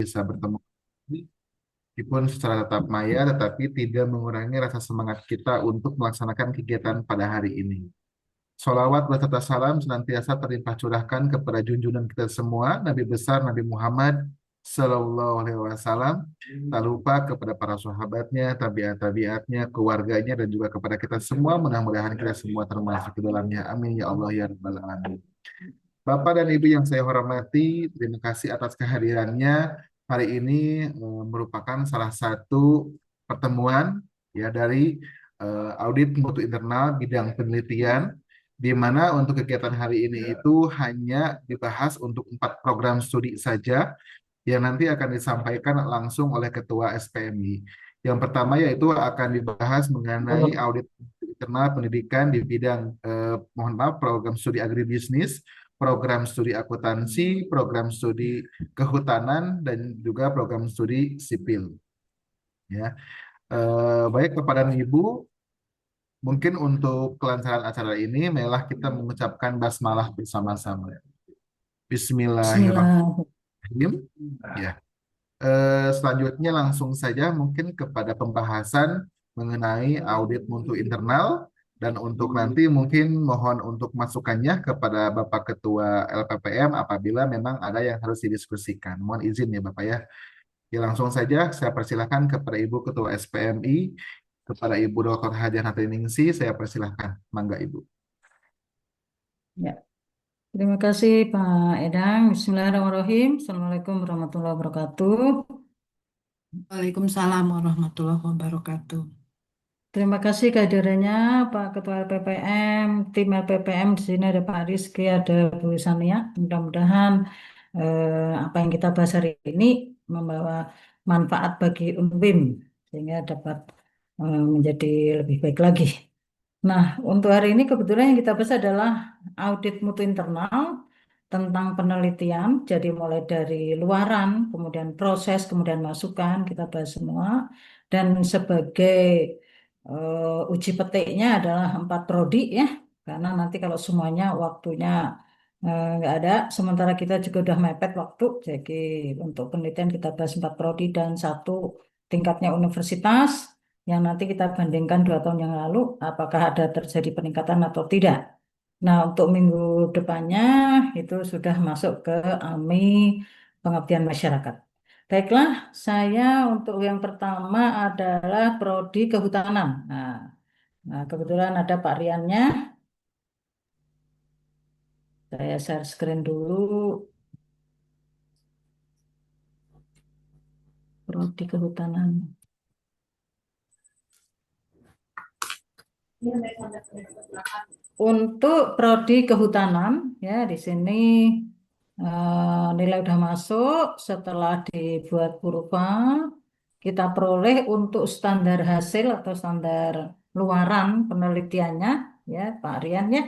bisa bertemu meskipun secara tatap maya, tetapi tidak mengurangi rasa semangat kita untuk melaksanakan kegiatan pada hari ini. Salawat beserta salam senantiasa terlimpah curahkan kepada junjungan kita semua, Nabi besar Nabi Muhammad Sallallahu Alaihi Wasallam. Tak lupa kepada para sahabatnya, tabiat-tabiatnya, keluarganya, dan juga kepada kita semua. Mudah-mudahan kita semua termasuk di dalamnya. Amin ya Allah ya Rabbal Alamin. Bapak dan Ibu yang saya hormati, terima kasih atas kehadirannya. Hari ini merupakan salah satu pertemuan ya dari audit mutu internal bidang penelitian, di mana untuk kegiatan hari ini itu hanya dibahas untuk 4 program studi saja yang nanti akan disampaikan langsung oleh Ketua SPMI. Yang pertama yaitu akan dibahas mengenai audit internal pendidikan di bidang mohon maaf program studi agribisnis, program studi akuntansi, program studi kehutanan dan juga program studi sipil. Ya, baik Bapak dan Ibu, mungkin untuk kelancaran acara ini, marilah kita mengucapkan basmalah bersama-sama. Bismillahirrahmanirrahim. Bismillah. Ya. Selanjutnya langsung saja mungkin kepada pembahasan mengenai audit mutu internal dan untuk nanti mungkin mohon untuk masukannya kepada Bapak Ketua LPPM apabila memang ada yang harus didiskusikan. Mohon izin ya Bapak ya. Ya langsung saja saya persilahkan kepada Ibu Ketua SPMI, kepada Ibu Dr. Hajar Ningsi, saya persilahkan. Mangga Ibu. Ya, terima kasih Pak Edang. Bismillahirrahmanirrahim. Assalamualaikum warahmatullahi wabarakatuh. Waalaikumsalam warahmatullahi wabarakatuh. Terima kasih kehadirannya Pak Ketua LPPM, tim LPPM di sini ada Pak Rizky, ada Bu Sania. Mudah-mudahan apa yang kita bahas hari ini membawa manfaat bagi UNWIM sehingga dapat menjadi lebih baik lagi. Nah, untuk hari ini kebetulan yang kita bahas adalah audit mutu internal tentang penelitian. Jadi mulai dari luaran, kemudian proses, kemudian masukan, kita bahas semua. Dan sebagai uji petiknya adalah 4 prodi ya, karena nanti kalau semuanya waktunya nggak ada, sementara kita juga udah mepet waktu. Jadi untuk penelitian kita bahas 4 prodi dan satu tingkatnya universitas yang nanti kita bandingkan 2 tahun yang lalu, apakah ada terjadi peningkatan atau tidak. Nah, untuk minggu depannya itu sudah masuk ke AMI Pengabdian Masyarakat. Baiklah, saya untuk yang pertama adalah Prodi Kehutanan. Nah, kebetulan ada Pak Riannya. Saya share screen dulu. Prodi Kehutanan. Untuk prodi kehutanan ya di sini nilai udah masuk setelah dibuat kurva kita peroleh untuk standar hasil atau standar luaran penelitiannya ya Pak Rian ya.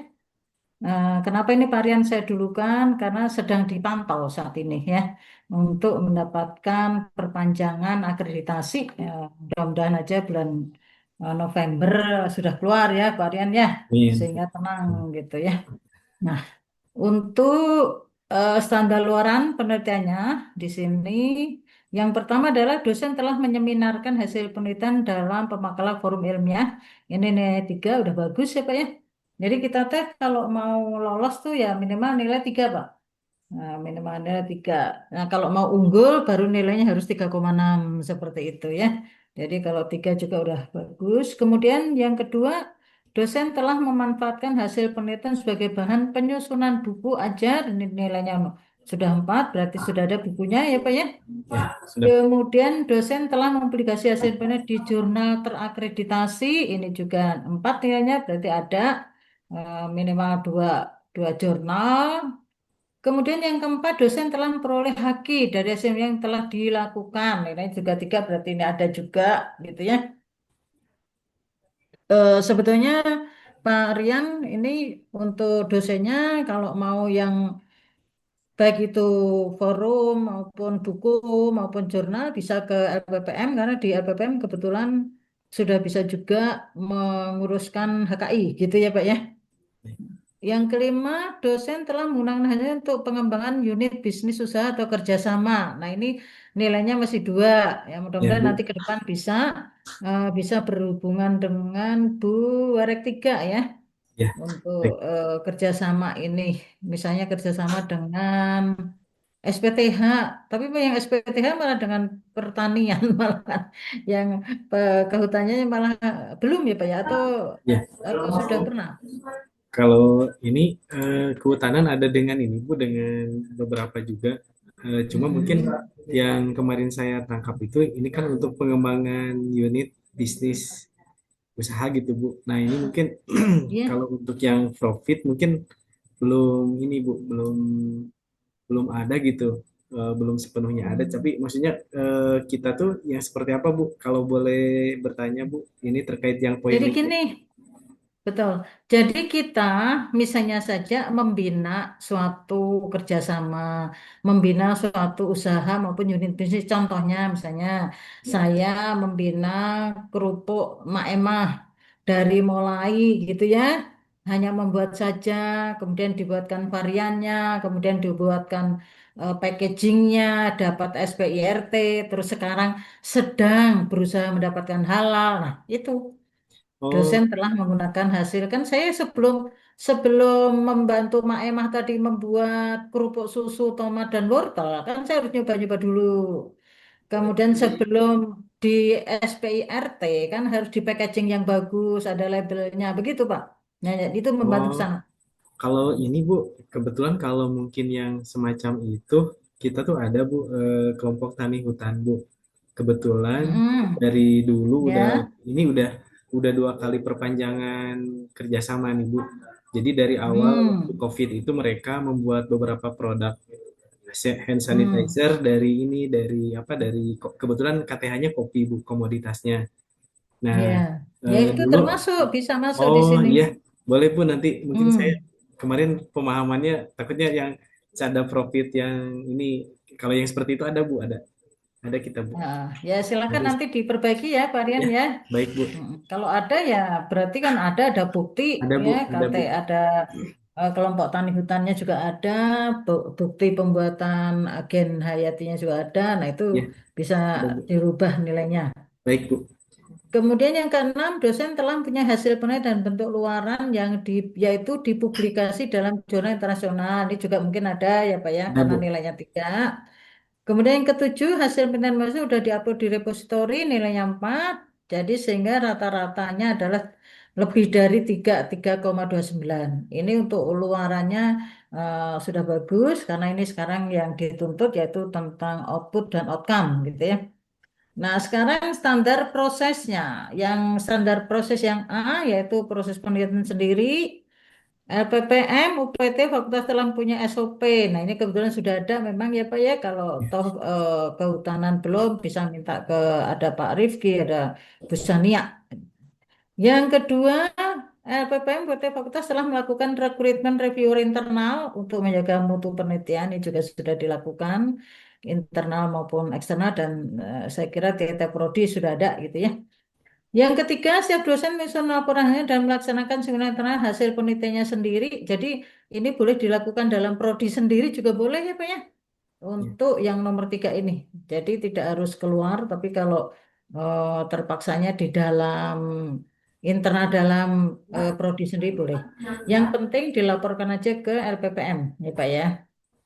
Kenapa ini Pak Rian saya dulukan? Karena sedang dipantau saat ini ya untuk mendapatkan perpanjangan akreditasi. Ya, mudah-mudahan aja bulan November sudah keluar ya Pak Rian ya, Amin. sehingga tenang gitu ya. Nah, untuk standar luaran penelitiannya di sini yang pertama adalah dosen telah menyeminarkan hasil penelitian dalam pemakalan forum ilmiah. Ini nilai 3 udah bagus ya Pak ya. Jadi kita teh kalau mau lolos tuh ya minimal nilai 3 Pak. Nah, minimal nilai 3. Nah, kalau mau unggul baru nilainya harus 3,6 seperti itu ya. Jadi kalau 3 juga udah bagus. Kemudian yang kedua, dosen telah memanfaatkan hasil penelitian sebagai bahan penyusunan buku ajar. Ini nilainya sudah 4, berarti sudah ada bukunya ya Pak ya. Ya, sudah. Kemudian dosen telah mempublikasi hasil penelitian di jurnal terakreditasi. Ini juga 4 nilainya, berarti ada minimal dua jurnal. Kemudian yang keempat, dosen telah memperoleh haki dari hasil yang telah dilakukan. Ini juga 3, berarti ini ada juga gitu ya. Sebetulnya Pak Rian ini untuk dosennya kalau mau yang baik itu forum maupun buku maupun jurnal bisa ke LPPM karena di LPPM kebetulan sudah bisa juga menguruskan HKI gitu ya Pak ya. Yang kelima, dosen telah menggunakan hanya untuk pengembangan unit bisnis usaha atau kerjasama. Nah, ini nilainya masih 2. Ya, Ya, mudah-mudahan nanti Bu. ke depan bisa berhubungan dengan Bu Warektiga ya Ya, untuk baik. kerjasama ini. Misalnya kerjasama dengan SPTH, tapi yang SPTH malah dengan pertanian malah yang kehutanannya malah belum ya Pak ya Ya, atau sudah pernah? kalau ini kehutanan ada dengan ini Bu, dengan beberapa juga. Cuma mungkin Mm-mm. yang kemarin saya tangkap itu ini kan untuk pengembangan unit bisnis usaha gitu Bu. Nah ini mungkin Iya. kalau untuk yang profit mungkin belum ini Bu, belum belum ada gitu. Belum sepenuhnya ada. Tapi maksudnya kita tuh yang seperti apa Bu? Kalau boleh bertanya Bu, ini terkait yang poin Jadi 5. gini, betul. Jadi kita misalnya saja membina suatu kerjasama, membina suatu usaha maupun unit bisnis. Contohnya misalnya saya membina kerupuk Mak Emah dari mulai gitu ya, hanya membuat saja, kemudian dibuatkan variannya, kemudian dibuatkan packagingnya, dapat SPIRT, terus sekarang sedang berusaha mendapatkan halal. Nah, itu. Oh, Dosen telah menggunakan hasil kan saya sebelum sebelum membantu Mak Emah tadi membuat kerupuk susu tomat dan wortel kan saya harus nyoba-nyoba dulu. Kemudian sebelum di SPIRT kan harus di packaging yang bagus, ada labelnya begitu Pak. Nah, ya, itu membantu oh, ke sana. kalau ini Bu, kebetulan kalau mungkin yang semacam itu kita tuh ada Bu, kelompok tani hutan Bu. Kebetulan Mm-mm. dari dulu Ya. udah 2 kali perpanjangan kerjasama nih Bu. Jadi dari awal waktu Hmm. COVID itu mereka membuat beberapa produk hand Hmm. sanitizer dari ini dari apa dari kebetulan KTH-nya kopi Bu komoditasnya. Nah, Ya. Ya itu dulu termasuk bisa masuk di oh sini. iya boleh Bu nanti mungkin saya Hmm. kemarin pemahamannya takutnya yang ada profit yang ini kalau yang seperti itu ada Bu ada kita Bu. Nah, ya silakan Nanti nanti diperbaiki ya Pak Rian ya ya. baik Bu. Kalau ada ya berarti kan ada bukti Ada ya Bu, ada KT Bu. ada kelompok tani hutannya juga ada bukti pembuatan agen hayatinya juga ada. Nah itu Ya, bisa ada Bu. dirubah nilainya. Baik Bu. Kemudian yang keenam, dosen telah punya hasil penelitian dan bentuk luaran yang yaitu dipublikasi dalam jurnal internasional. Ini juga mungkin ada ya Pak ya, Ada karena Bu. nilainya 3. Kemudian yang ketujuh, hasil penelitian mahasiswa sudah diupload di repositori, nilainya 4. Jadi sehingga rata-ratanya adalah lebih dari 3,29. Ini untuk luarannya sudah bagus, karena ini sekarang yang dituntut yaitu tentang output dan outcome gitu ya. Nah, sekarang standar prosesnya. Yang standar proses yang A yaitu proses penelitian sendiri, LPPM, UPT, Fakultas telah punya SOP. Nah, ini kebetulan sudah ada memang ya Pak ya. Kalau Ya, toh kehutanan belum bisa minta ke ada Pak Rifki, ada Bu Sania. Yang kedua, LPPM, UPT, Fakultas telah melakukan rekrutmen reviewer internal untuk menjaga mutu penelitian. Ini juga sudah dilakukan internal maupun eksternal dan saya kira TT Prodi sudah ada gitu ya. Yang ketiga, setiap dosen menyusun laporannya dan melaksanakan seminar internal hasil penelitiannya sendiri. Jadi ini boleh dilakukan dalam prodi sendiri juga boleh ya Pak ya. ya, Untuk yang nomor 3 ini. Jadi tidak harus keluar, tapi kalau terpaksanya di dalam internal dalam prodi sendiri boleh. Yang penting dilaporkan aja ke LPPM ya Pak ya.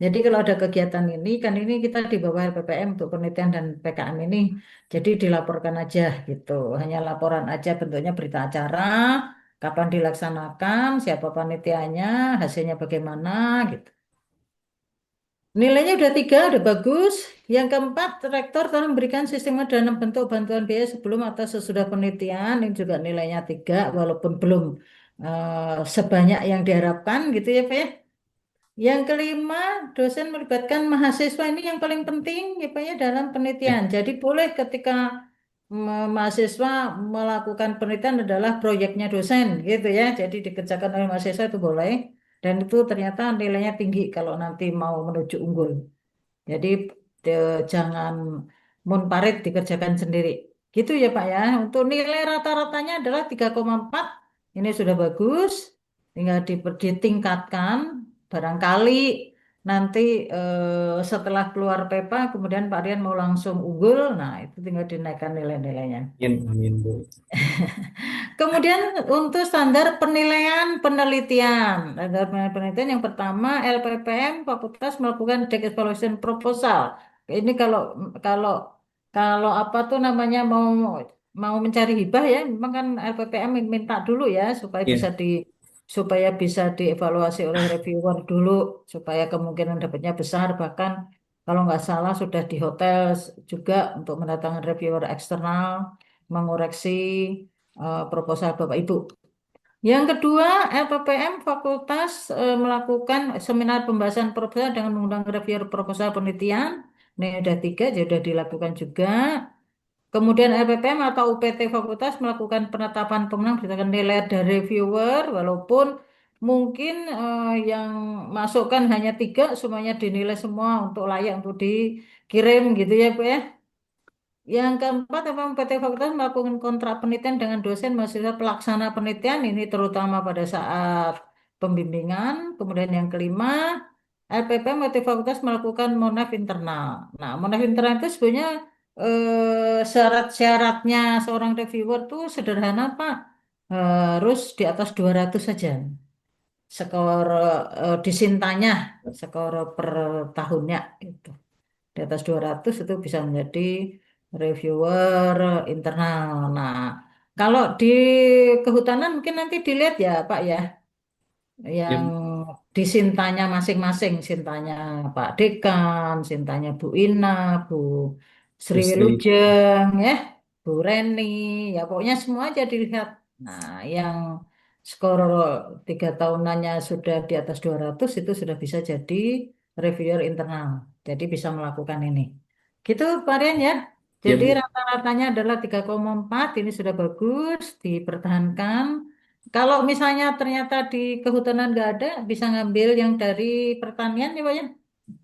Jadi kalau ada kegiatan ini, kan ini kita di bawah LPPM untuk penelitian dan PKM ini, jadi dilaporkan aja gitu. Hanya laporan aja bentuknya berita acara, kapan dilaksanakan, siapa panitianya, hasilnya bagaimana gitu. Nilainya udah 3, udah bagus. Yang keempat, rektor telah memberikan sistem dalam bentuk bantuan biaya sebelum atau sesudah penelitian. Ini juga nilainya 3, walaupun belum sebanyak yang diharapkan gitu ya Pak ya. Yang kelima, dosen melibatkan mahasiswa ini yang paling penting ya Pak ya dalam ya, penelitian. Jadi boleh ketika mahasiswa melakukan penelitian adalah proyeknya dosen gitu ya. Jadi dikerjakan oleh mahasiswa itu boleh. Dan itu ternyata nilainya tinggi kalau nanti mau menuju unggul. Jadi jangan munfarid dikerjakan sendiri. Gitu ya Pak ya. Untuk nilai rata-ratanya adalah 3,4. Ini sudah bagus. tinggal ditingkatkan. Barangkali nanti setelah keluar PEPA, kemudian Pak Rian mau langsung unggul, nah itu tinggal dinaikkan nilai-nilainya. Amin, amin Bu. Kemudian untuk standar penilaian penelitian, standar penilaian penelitian yang pertama LPPM Fakultas melakukan Deck Evaluation Proposal. Ini kalau kalau apa tuh namanya mau mencari hibah ya, memang kan LPPM minta dulu ya Iya, supaya bisa dievaluasi oleh reviewer dulu supaya kemungkinan dapatnya besar, bahkan kalau nggak salah sudah di hotel juga untuk mendatangkan reviewer eksternal mengoreksi proposal Bapak Ibu. Yang kedua, LPPM Fakultas melakukan seminar pembahasan proposal dengan mengundang reviewer proposal penelitian. Ini ada tiga, jadi sudah dilakukan juga. Kemudian LPPM atau UPT Fakultas melakukan penetapan pemenang berdasarkan nilai dari reviewer, walaupun mungkin yang masukkan hanya tiga, semuanya dinilai semua untuk layak untuk dikirim gitu ya, Bu ya. Yang keempat, memang PT Fakultas melakukan kontrak penelitian dengan dosen mahasiswa pelaksana penelitian ini terutama pada saat pembimbingan. Kemudian yang kelima, LPPM PT Fakultas melakukan monaf internal. Nah, monaf internal itu sebenarnya syarat-syaratnya seorang reviewer tuh sederhana, Pak. Harus di atas 200 saja. Skor disintanya, skor per tahunnya itu di atas 200 itu bisa menjadi reviewer internal. Nah, kalau di kehutanan mungkin nanti dilihat ya Pak ya, ya, yang disintanya masing-masing, sintanya Pak Dekan, sintanya Bu Ina, Bu Sri Mesti. Wilujeng, ya, Bu Reni, ya pokoknya semua aja dilihat. Nah, yang skor 3 tahunannya sudah di atas 200 itu sudah bisa jadi reviewer internal. Jadi bisa melakukan ini. Gitu Pak Rian ya. Ya Jadi Bu. rata-ratanya adalah 3,4, ini sudah bagus, dipertahankan. Kalau misalnya ternyata di kehutanan nggak ada, bisa ngambil yang dari pertanian ya Pak ya.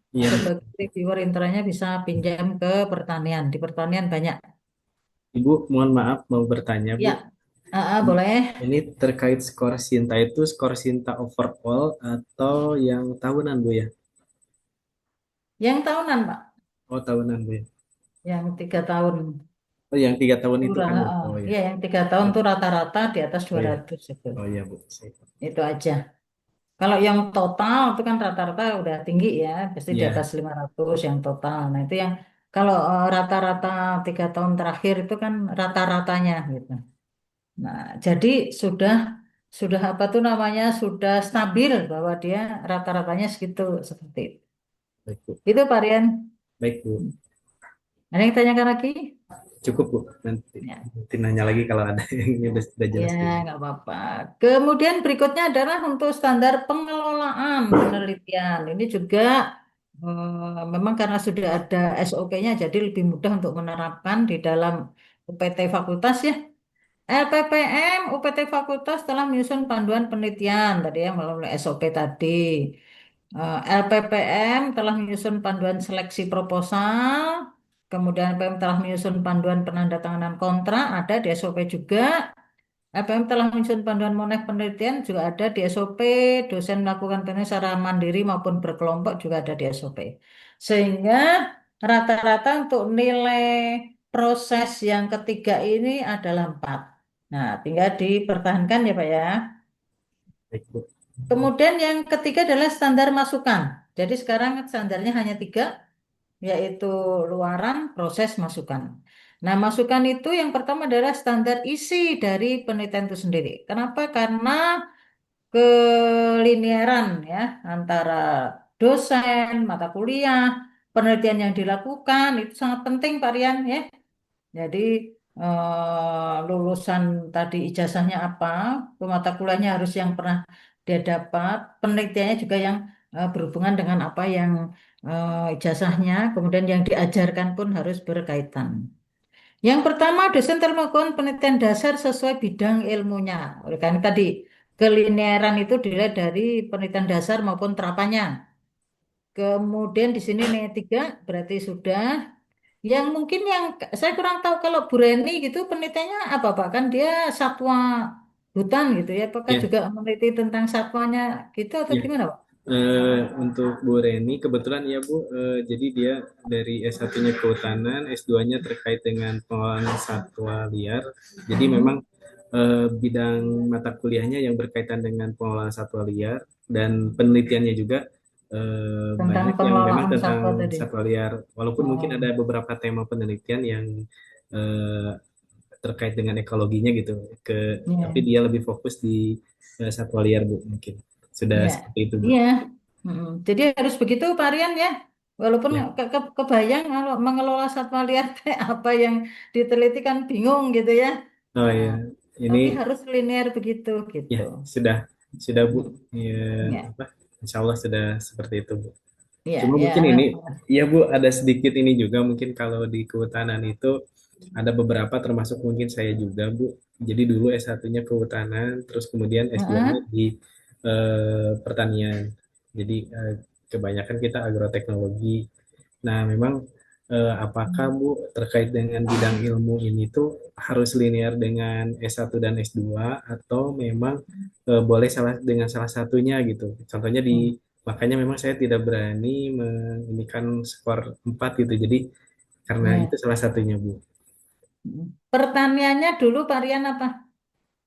Iya Bu. Sebagai reviewer internalnya bisa pinjam ke pertanian. Di pertanian banyak. Ibu, mohon maaf mau bertanya Bu. Ya, boleh. Ini terkait skor Sinta itu skor Sinta overall atau yang tahunan Bu ya? Yang tahunan Pak, Oh tahunan Bu ya. yang 3 tahun. Oh yang 3 tahun itu Kurang, kan Bu? Oh ya. ya yang 3 tahun tuh rata-rata di atas Oh dua ya. ratus itu. Oh ya Bu. Itu aja. Kalau yang total itu kan rata-rata udah tinggi ya, pasti di Ya, atas 500 yang total. Nah itu yang kalau rata-rata 3 tahun terakhir itu kan rata-ratanya gitu. Nah jadi sudah apa tuh namanya sudah stabil bahwa dia rata-ratanya segitu seperti itu. baik Bu. Itu Pak Rian. Baik Bu. Ada yang tanyakan lagi? Cukup Bu. Ya. Nanti nanya lagi kalau ada yang ini udah Ya, jelas Bu. nggak apa-apa. Kemudian berikutnya adalah untuk standar pengelolaan penelitian. Ini juga memang karena sudah ada SOP-nya, jadi lebih mudah untuk menerapkan di dalam UPT Fakultas ya. LPPM UPT Fakultas telah menyusun panduan penelitian tadi ya melalui SOP tadi. LPPM telah menyusun panduan seleksi proposal. Kemudian LPPM telah menyusun panduan penandatanganan kontrak, ada di SOP juga. LPM telah menyusun panduan monef penelitian juga ada di SOP, dosen melakukan penelitian secara mandiri maupun berkelompok juga ada di SOP. Sehingga rata-rata untuk nilai proses yang ketiga ini adalah 4. Nah, tinggal dipertahankan ya Pak ya. Baik Bu. Kemudian yang ketiga adalah standar masukan. Jadi sekarang standarnya hanya 3, yaitu luaran, proses, masukan. Nah, masukan itu yang pertama adalah standar isi dari penelitian itu sendiri. Kenapa? Karena kelinearan ya antara dosen, mata kuliah, penelitian yang dilakukan itu sangat penting Pak Rian ya. Jadi lulusan tadi ijazahnya apa, mata kuliahnya harus yang pernah dia dapat, penelitiannya juga yang berhubungan dengan apa yang ijazahnya, kemudian yang diajarkan pun harus berkaitan. Yang pertama, dosen telah melakukan penelitian dasar sesuai bidang ilmunya. Oleh karena tadi, kelinearan itu dilihat dari penelitian dasar maupun terapannya. Kemudian di sini nih 3, berarti sudah. Yang mungkin yang saya kurang tahu kalau Bu Reni gitu penelitiannya apa Pak? Kan dia satwa hutan gitu ya? Apakah Ya, juga meneliti tentang satwanya gitu atau ya. gimana, Pak? Untuk Bu Reni, kebetulan ya Bu, jadi dia dari S1-nya kehutanan, S2-nya terkait dengan pengelolaan satwa liar. Jadi memang Mm-mm. bidang mata kuliahnya yang berkaitan dengan pengelolaan satwa liar dan penelitiannya juga Tentang banyak yang memang pengelolaan tentang satwa tadi. satwa liar. Walaupun mungkin Oh, ada beberapa tema penelitian yang eh, terkait dengan ekologinya gitu, tapi iya, dia lebih fokus di satwa liar Bu mungkin. Sudah iya, seperti itu Bu. iya. Mm-mm. Jadi harus begitu, Pak Rian ya. Walaupun Ya. kebayang kalau mengelola satwa liar teh apa yang diteliti kan bingung gitu ya. Oh Nah, ya, ini tapi harus linear begitu ya gitu. sudah Bu. Mm. Ya, Ya, apa? Insya Allah sudah seperti itu Bu. ya, Cuma ya. mungkin ini, ya Bu, ada sedikit ini juga mungkin kalau di kehutanan itu ada beberapa termasuk mungkin saya juga Bu. Jadi dulu S1-nya kehutanan, terus kemudian S2-nya Heeh. di pertanian. Jadi kebanyakan kita agroteknologi. Nah, memang apakah Bu terkait dengan bidang ilmu ini tuh harus linear dengan S1 dan S2 atau memang boleh salah dengan salah satunya gitu. Contohnya makanya memang saya tidak berani menginikan skor 4 gitu. Jadi karena itu Ya. salah satunya Bu. Pertaniannya dulu varian apa?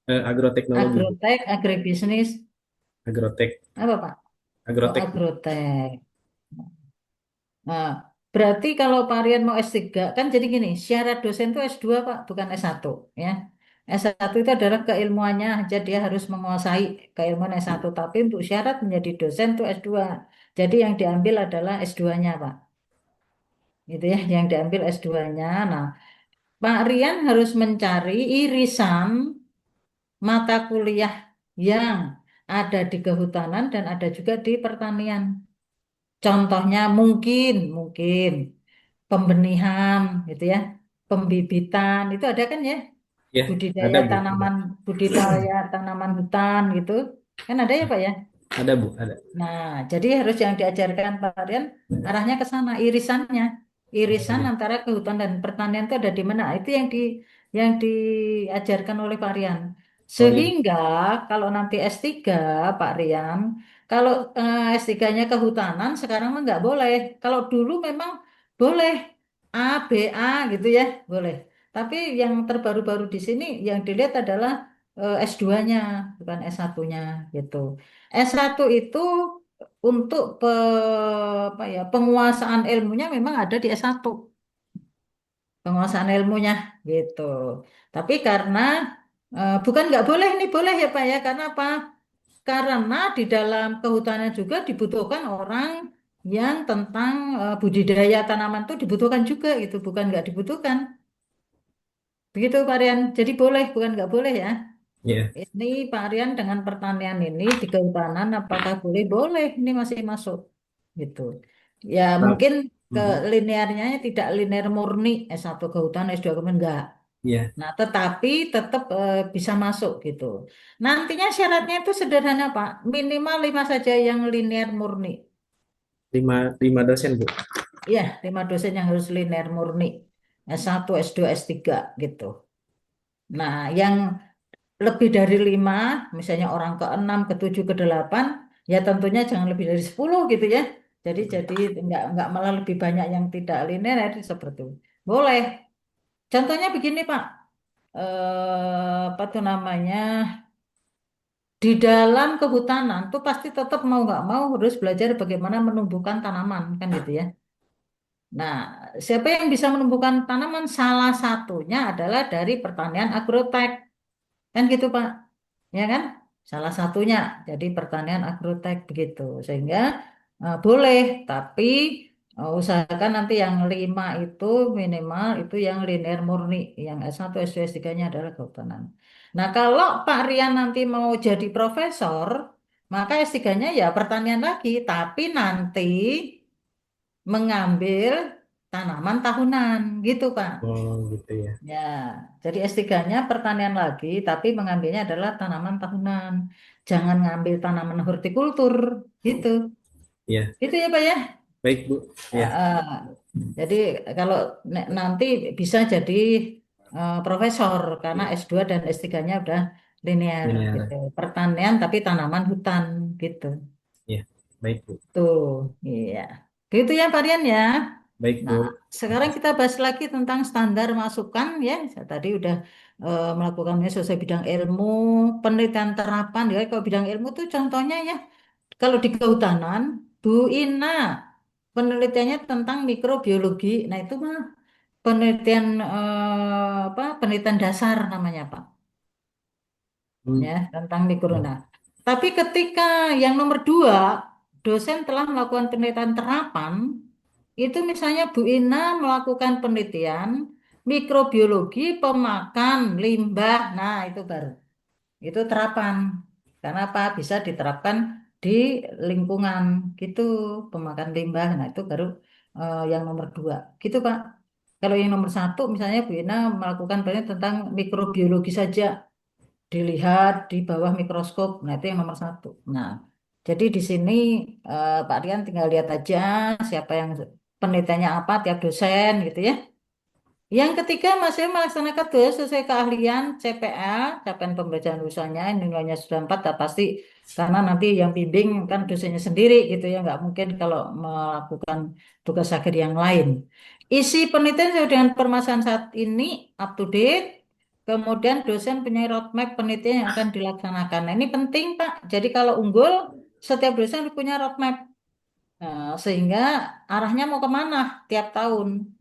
Agroteknologi Bu. Agrotek, agribisnis, Agrotek, apa Pak? Oh, agrotek Bu. agrotek. Nah, berarti kalau varian mau S3, kan jadi gini, syarat dosen itu S2 Pak, bukan S1 ya. S1 itu adalah keilmuannya, jadi dia harus menguasai keilmuan S1. Tapi untuk syarat menjadi dosen itu S2. Jadi yang diambil adalah S2-nya Pak. Gitu ya, yang diambil S2-nya. Nah, Pak Rian harus mencari irisan mata kuliah yang ada di kehutanan dan ada juga di pertanian. Contohnya mungkin pembenihan gitu ya, pembibitan itu ada kan ya, Ya, ada budidaya Bu, ada. tanaman, budidaya tanaman hutan gitu. Kan ada ya Pak ya? Ada Bu, ada. Nah, jadi harus yang diajarkan Pak Rian arahnya ke sana, irisannya. Oh Irisan ya. antara kehutanan dan pertanian itu ada di mana? Itu yang diajarkan oleh Pak Rian. Oh ya. Sehingga kalau nanti S3 Pak Rian, kalau S3-nya kehutanan sekarang mah nggak boleh. Kalau dulu memang boleh A, B, A gitu ya, boleh. Tapi yang terbaru-baru di sini yang dilihat adalah S2-nya, bukan S1-nya gitu. S1 itu untuk apa ya, penguasaan ilmunya memang ada di S1, penguasaan ilmunya gitu. Tapi karena bukan nggak boleh, ini boleh ya Pak ya, karena apa? Karena di dalam kehutanan juga dibutuhkan orang yang tentang budidaya tanaman itu dibutuhkan juga gitu, bukan nggak dibutuhkan. Begitu Pak Rian. Jadi boleh, bukan nggak boleh ya. Ya. Ini Pak Rian dengan pertanian ini di kehutanan apakah boleh? Boleh, ini masih masuk gitu. Ya Nah, mungkin ke mhm. linearnya tidak linear murni S1 kehutanan S2 kemudian enggak. Ya, Nah, tetapi tetap bisa masuk gitu. Nantinya syaratnya itu sederhana Pak, minimal 5 saja yang linear murni. lima dosen Bu. Iya, 5 dosen yang harus linear murni. S1, S2, S3 gitu. Nah, yang lebih dari 5, misalnya orang ke-6, ke-7, ke-8, ya tentunya jangan lebih dari 10 gitu ya. Jadi enggak malah lebih banyak yang tidak linear seperti itu. Boleh. Contohnya begini Pak, apa tuh namanya, di dalam kehutanan tuh pasti tetap mau nggak mau harus belajar bagaimana menumbuhkan tanaman kan gitu ya. Nah, siapa yang bisa menumbuhkan tanaman? Salah satunya adalah dari pertanian agrotek. Kan gitu, Pak. Ya kan? Salah satunya. Jadi pertanian agrotek begitu. Sehingga boleh, tapi usahakan nanti yang 5 itu minimal itu yang linear murni. Yang S1, S2, S3-nya adalah kehutanan. Nah, kalau Pak Rian nanti mau jadi profesor, maka S3-nya ya pertanian lagi. Tapi nanti mengambil tanaman tahunan gitu, Pak. Oh gitu ya. Ya, jadi S3-nya pertanian lagi, tapi mengambilnya adalah tanaman tahunan. Jangan ngambil tanaman hortikultur, gitu. Ya, Gitu ya, Pak ya. baik Bu. Ya, Ya, jadi kalau nanti bisa jadi profesor karena S2 dan S3-nya udah linear gitu. Linear. Pertanian tapi tanaman hutan gitu. Ya, baik Bu. Tuh, iya. Gitu ya varian ya. Baik Nah, Bu. sekarang kita bahas lagi tentang standar masukan ya. Saya tadi udah melakukannya sesuai bidang ilmu, penelitian terapan ya. Kalau bidang ilmu tuh contohnya ya, kalau di kehutanan, Bu Ina penelitiannya tentang mikrobiologi. Nah, itu mah penelitian apa? Penelitian dasar namanya, Pak. Hmm. Ya, tentang corona. Tapi ketika yang nomor dua, dosen telah melakukan penelitian terapan, itu misalnya Bu Ina melakukan penelitian mikrobiologi pemakan limbah. Nah, itu baru. Itu terapan. Karena apa? Bisa diterapkan di lingkungan gitu, pemakan limbah. Nah, itu baru yang nomor dua. Gitu, Pak. Kalau yang nomor satu, misalnya Bu Ina melakukan penelitian tentang mikrobiologi saja dilihat di bawah mikroskop. Nah, itu yang nomor satu. Nah, jadi di sini Pak Rian tinggal lihat aja siapa yang penelitiannya apa tiap dosen gitu ya. Yang ketiga masih melaksanakan tugas sesuai keahlian CPL, capaian pembelajaran usahanya, nilainya sudah 4, tak pasti karena nanti yang bimbing kan dosennya sendiri gitu ya, nggak mungkin kalau melakukan tugas akhir yang lain. Isi penelitian sesuai dengan permasalahan saat ini up to date, kemudian dosen punya roadmap penelitian yang akan dilaksanakan. Nah, ini penting Pak, jadi kalau unggul setiap dosen punya roadmap. Sehingga arahnya mau kemana tiap tahun.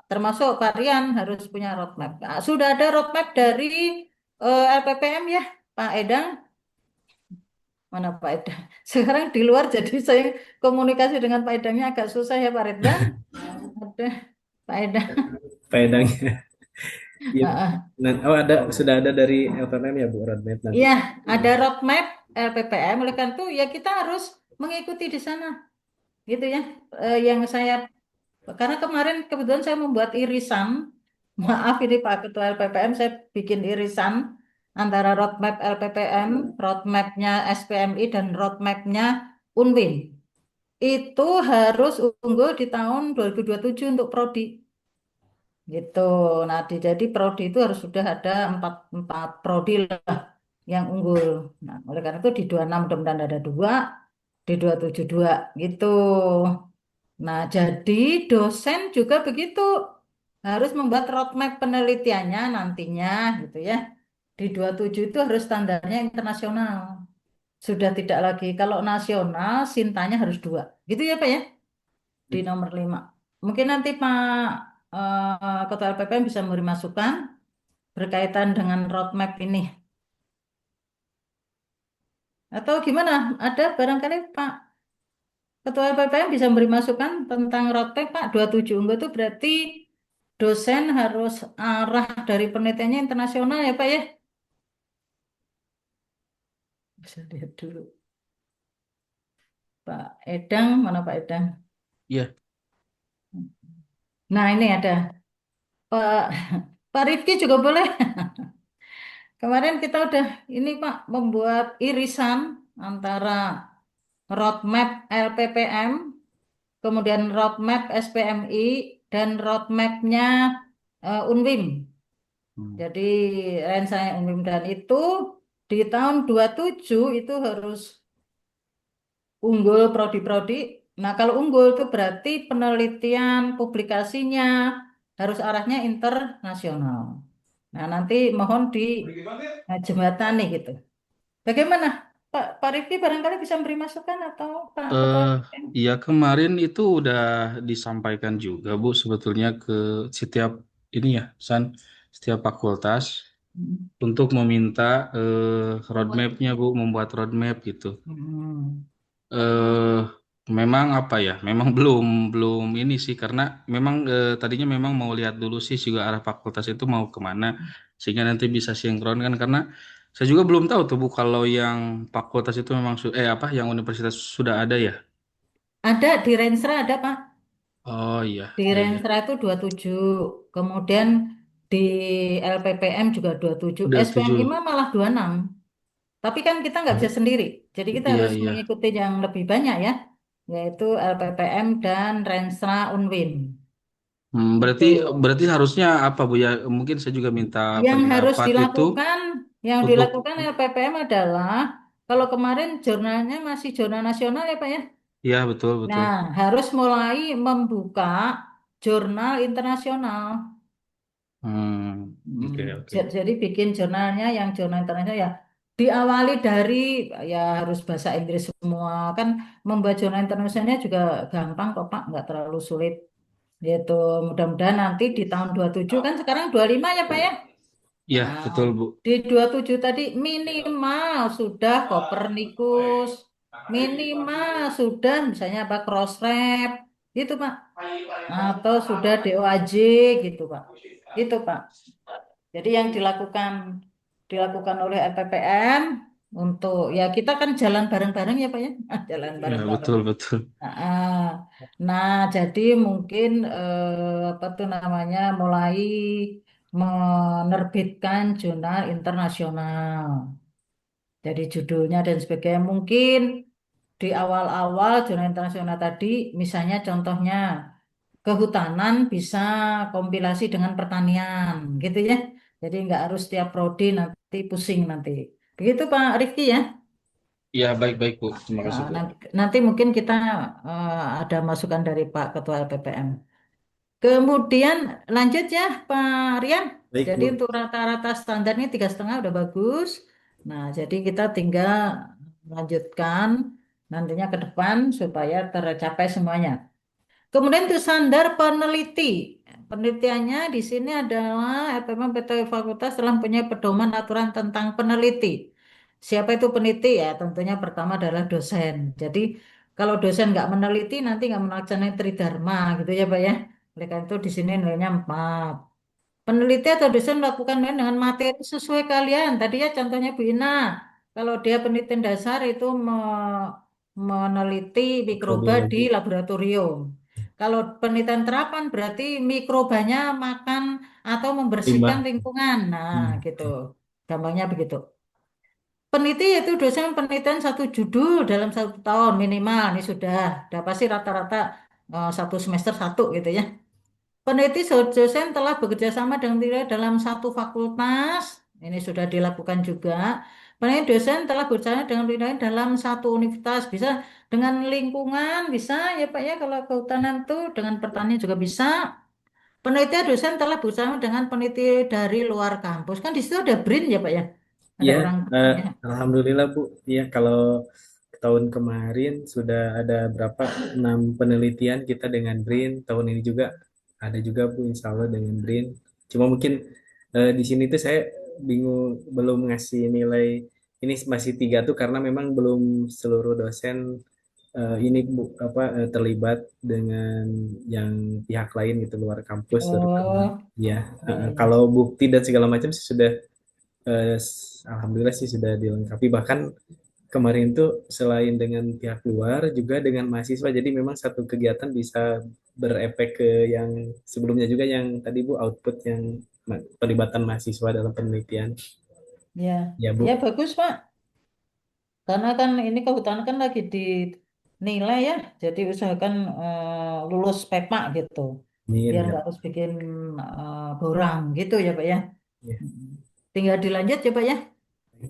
Termasuk varian harus punya roadmap. Nah, sudah ada roadmap dari LPPM ya, Pak Edang. Mana Pak Edang? Sekarang di luar jadi saya komunikasi dengan Pak Edangnya agak susah ya Pak Ridwan. Ada Pak Edang. Pedangnya. Iya. Ah, ah. Nah, oh ada sudah ada dari LPM ya Bu roadmap nanti. Iya, ada roadmap LPPM. Oleh karena itu ya kita harus mengikuti di sana, gitu ya. Yang saya karena kemarin kebetulan saya membuat irisan. Maaf ini Pak Ketua LPPM, saya bikin irisan antara roadmap LPPM, roadmapnya SPMI, dan roadmapnya UNWIN. Itu harus unggul di tahun 2027 untuk prodi. Gitu. Nah, jadi prodi itu harus sudah ada empat prodi lah yang unggul. Nah, oleh karena itu di 26 mudah-mudahan ada dua, di 272 gitu. Nah, jadi dosen juga begitu. Harus membuat roadmap penelitiannya nantinya gitu ya. Di 27 itu harus standarnya internasional. Sudah tidak lagi. Kalau nasional, sintanya harus dua. Gitu ya Pak ya? Di nomor 5. Mungkin nanti Pak Ketua LPPM bisa memberi masukan berkaitan dengan roadmap ini. Atau gimana? Ada barangkali Pak Ketua LPPM bisa memberi masukan tentang roadmap Pak 27 unggul itu berarti dosen harus arah dari penelitiannya internasional ya Pak ya? Bisa lihat dulu. Pak Edang, mana Pak Edang? Iya, Nah ini ada. Pak, Pak Rifki juga boleh. Kemarin kita udah ini Pak membuat irisan antara roadmap LPPM, kemudian roadmap SPMI, dan roadmapnya UNWIM. hmm, Jadi rensanya UNWIM dan itu di tahun 27 itu harus unggul prodi-prodi. Nah, kalau unggul itu berarti penelitian publikasinya harus arahnya internasional. Nah, nanti mohon di jembatani gitu. Bagaimana? Pak Rifki barangkali bisa beri masukan atau Pak Ketua eh LPM? ya kemarin itu udah disampaikan juga Bu sebetulnya ke setiap ini ya, setiap fakultas Hmm. untuk meminta roadmapnya Bu, membuat roadmap gitu. Hmm. eh Memang apa ya? Memang belum belum ini sih karena memang tadinya memang mau lihat dulu sih juga arah fakultas itu mau kemana sehingga nanti bisa sinkron kan karena saya juga belum tahu tuh Bu kalau yang fakultas itu memang apa yang universitas sudah ada ya. Ada di Renstra ada Pak. Oh iya Di iya iya. Renstra itu 27. Kemudian di LPPM juga 27. Udah SPMI 7. mah malah 26. Tapi kan kita nggak bisa sendiri. Jadi kita Iya harus iya. mengikuti yang lebih banyak ya, yaitu LPPM dan Renstra Unwin. Berarti Itu. berarti harusnya apa Bu ya? Mungkin saya juga minta Yang harus pendapat itu. dilakukan Yang Untuk dilakukan LPPM adalah kalau kemarin jurnalnya masih jurnal nasional ya Pak ya. ya betul betul. Nah, harus mulai membuka jurnal internasional. Oke oke. Jadi bikin jurnalnya yang jurnal internasional ya diawali dari ya harus bahasa Inggris semua kan membuat jurnal internasionalnya juga gampang kok Pak, nggak terlalu sulit. Yaitu mudah-mudahan nanti di tahun 27 kan sekarang 25 ya Pak ya. Iya Nah, betul Bu. di 27 tadi minimal sudah Copernicus, minimal sudah misalnya apa Crossref gitu Pak, atau sudah DOAJ gitu Pak. Itu Pak. Jadi yang dilakukan oleh LPPM untuk ya kita kan jalan bareng-bareng ya Pak ya, jalan Ya bareng-bareng. betul betul. Nah, nah, jadi mungkin apa tuh namanya mulai menerbitkan jurnal internasional. Jadi judulnya dan sebagainya mungkin di awal-awal jurnal internasional tadi, misalnya contohnya kehutanan bisa kompilasi dengan pertanian, gitu ya. Jadi nggak harus tiap prodi nanti pusing nanti. Begitu Pak Rifki ya. Iya baik-baik Bu. Terima Nah, kasih Bu. nanti mungkin kita ada masukan dari Pak Ketua LPPM. Kemudian lanjut ya Pak Rian. Baik, Jadi Bu. untuk rata-rata standarnya 3,5 udah bagus. Nah, jadi kita tinggal lanjutkan nantinya ke depan supaya tercapai semuanya. Kemudian untuk standar peneliti. Penelitiannya di sini adalah FPM PTW Fakultas telah mempunyai pedoman aturan tentang peneliti. Siapa itu peneliti ya? Tentunya pertama adalah dosen. Jadi kalau dosen nggak meneliti nanti nggak melaksanakan tridharma gitu ya Pak ya. Oleh karena itu di sini nilainya 4. Peneliti atau dosen melakukan dengan materi sesuai kalian. Tadi ya contohnya Bu Ina. Kalau dia penelitian dasar itu meneliti mikroba di Mikrobiologi. laboratorium. Kalau penelitian terapan berarti mikrobanya makan atau membersihkan Limbah. lingkungan. Nah, gitu. Hmm. Gampangnya begitu. Peneliti yaitu dosen penelitian satu judul dalam 1 tahun minimal. Ini sudah pasti rata-rata 1 semester 1 gitu ya. Peneliti dosen telah bekerja sama dengan tidak dalam satu fakultas. Ini sudah dilakukan juga. Peneliti dosen telah bekerja sama dengan tidak dalam satu universitas. Bisa dengan lingkungan, bisa ya Pak ya. Kalau kehutanan tuh dengan pertanian juga bisa. Peneliti dosen telah bersama dengan peneliti dari luar kampus. Kan di situ ada BRIN ya Pak ya. Ada Iya, orang eh, ya. Alhamdulillah Bu. Iya, kalau tahun kemarin sudah ada berapa 6 penelitian kita dengan BRIN. Tahun ini juga ada juga Bu, Insya Allah dengan BRIN. Cuma mungkin di sini tuh saya bingung belum ngasih nilai ini masih 3 tuh karena memang belum seluruh dosen ini Bu apa terlibat dengan yang pihak lain gitu luar kampus terutama. Oh, Ya, iya, iya. kalau bukti dan segala macam sih sudah eh, alhamdulillah sih sudah dilengkapi. Bahkan kemarin tuh selain dengan pihak luar juga dengan mahasiswa. Jadi memang satu kegiatan bisa berefek ke yang sebelumnya juga yang tadi Bu output yang pelibatan mahasiswa dalam penelitian. Ya, Ya ya Bu. bagus Pak. Karena kan ini kehutanan kan lagi dinilai ya. Jadi usahakan lulus PEPA gitu. Amin Biar ya. nggak harus bikin borang gitu ya Pak ya. Ya, Mm. Tinggal dilanjut ya Pak ya.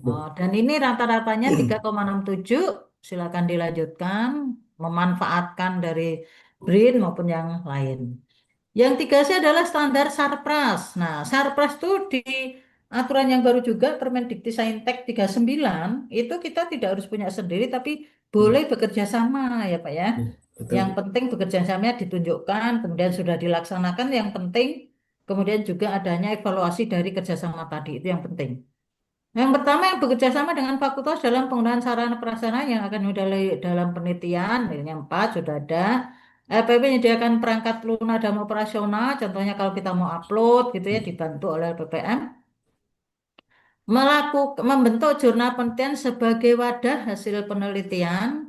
Oh, Bu. dan ini rata-ratanya 3,67. Silakan dilanjutkan. Memanfaatkan dari BRIN maupun yang lain. Yang tiga sih adalah standar Sarpras. Nah, Sarpras itu di aturan yang baru juga Permendikti Saintek 39 itu kita tidak harus punya sendiri tapi Hmm, boleh bekerja sama ya Pak ya. ya, betul Yang Bu. penting bekerja samanya ditunjukkan, kemudian sudah dilaksanakan yang penting, kemudian juga adanya evaluasi dari kerjasama tadi itu yang penting. Yang pertama yang bekerja sama dengan fakultas dalam penggunaan sarana prasarana yang akan dimodali dalam penelitian, ini 4 sudah ada. LPP menyediakan perangkat lunak dan operasional, contohnya kalau kita mau upload gitu ya dibantu oleh LPPM. Membentuk jurnal penelitian sebagai wadah hasil penelitian.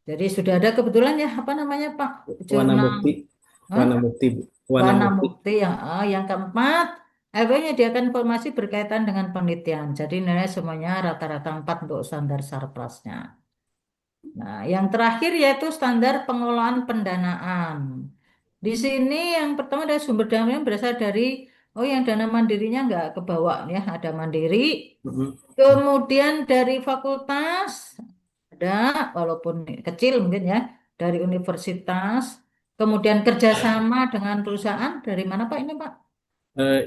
Jadi sudah ada kebetulan ya apa namanya Pak? Warna Jurnal bukti, Hah? warna bukti Bu. Warna Warna bukti. Mukti yang keempat, LP menyediakan informasi berkaitan dengan penelitian. Jadi nilai semuanya rata-rata 4 untuk standar Sarplasnya. Nah, yang terakhir yaitu standar pengelolaan pendanaan. Di sini yang pertama ada sumber dana yang berasal dari Oh, yang dana mandirinya nggak kebawa ya, ada mandiri. Mm-mm. Kemudian dari fakultas ada, walaupun kecil mungkin ya, dari universitas. Kemudian kerjasama dengan perusahaan dari mana Pak ini Pak?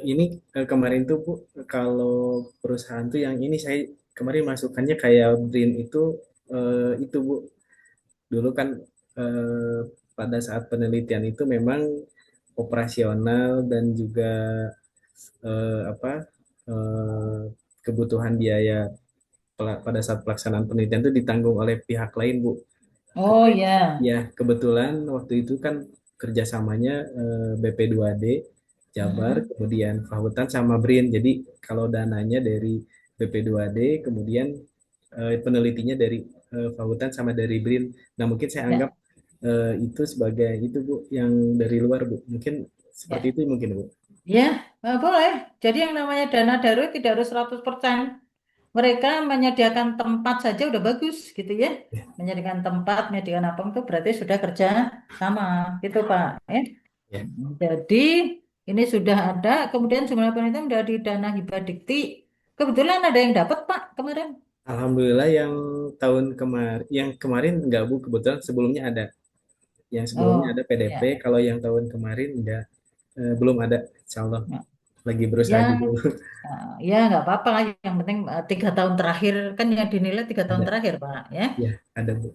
Ini kemarin tuh Bu, kalau perusahaan tuh yang ini saya kemarin masukannya kayak BRIN itu Bu. Dulu kan eh, pada saat penelitian itu memang operasional dan juga apa eh, kebutuhan biaya pada saat pelaksanaan penelitian itu ditanggung oleh pihak lain Bu. Oh ya, Ya, kebetulan waktu itu kan kerjasamanya BP2D, Jabar, mm-mm. kemudian Fakultan sama BRIN. Jadi kalau dananya dari BP2D, kemudian penelitinya dari Fakultan sama dari BRIN. Nah, mungkin saya anggap Ya, itu sebagai itu Bu, yang dari luar Bu. Mungkin seperti ya, itu mungkin Bu. ya, boleh. Jadi yang namanya dana darurat tidak harus 100%. Mereka menyediakan tempat saja udah bagus gitu ya. Menyediakan tempat, menyediakan apa itu berarti sudah kerja sama gitu Pak. Ya. Ya. Jadi ini sudah ada, kemudian jumlah penelitian sudah di dana hibah dikti. Kebetulan ada yang dapat Pak kemarin. Alhamdulillah yang kemarin enggak Bu, kebetulan sebelumnya ada. Yang sebelumnya Oh, ada PDP, ya. kalau yang tahun kemarin enggak. Belum ada, insya Allah. Ya, Lagi berusaha ya, juga. ya nggak apa-apa lah. Yang penting 3 tahun terakhir kan yang dinilai 3 tahun Ada, terakhir Pak ya. ya, ada Bu.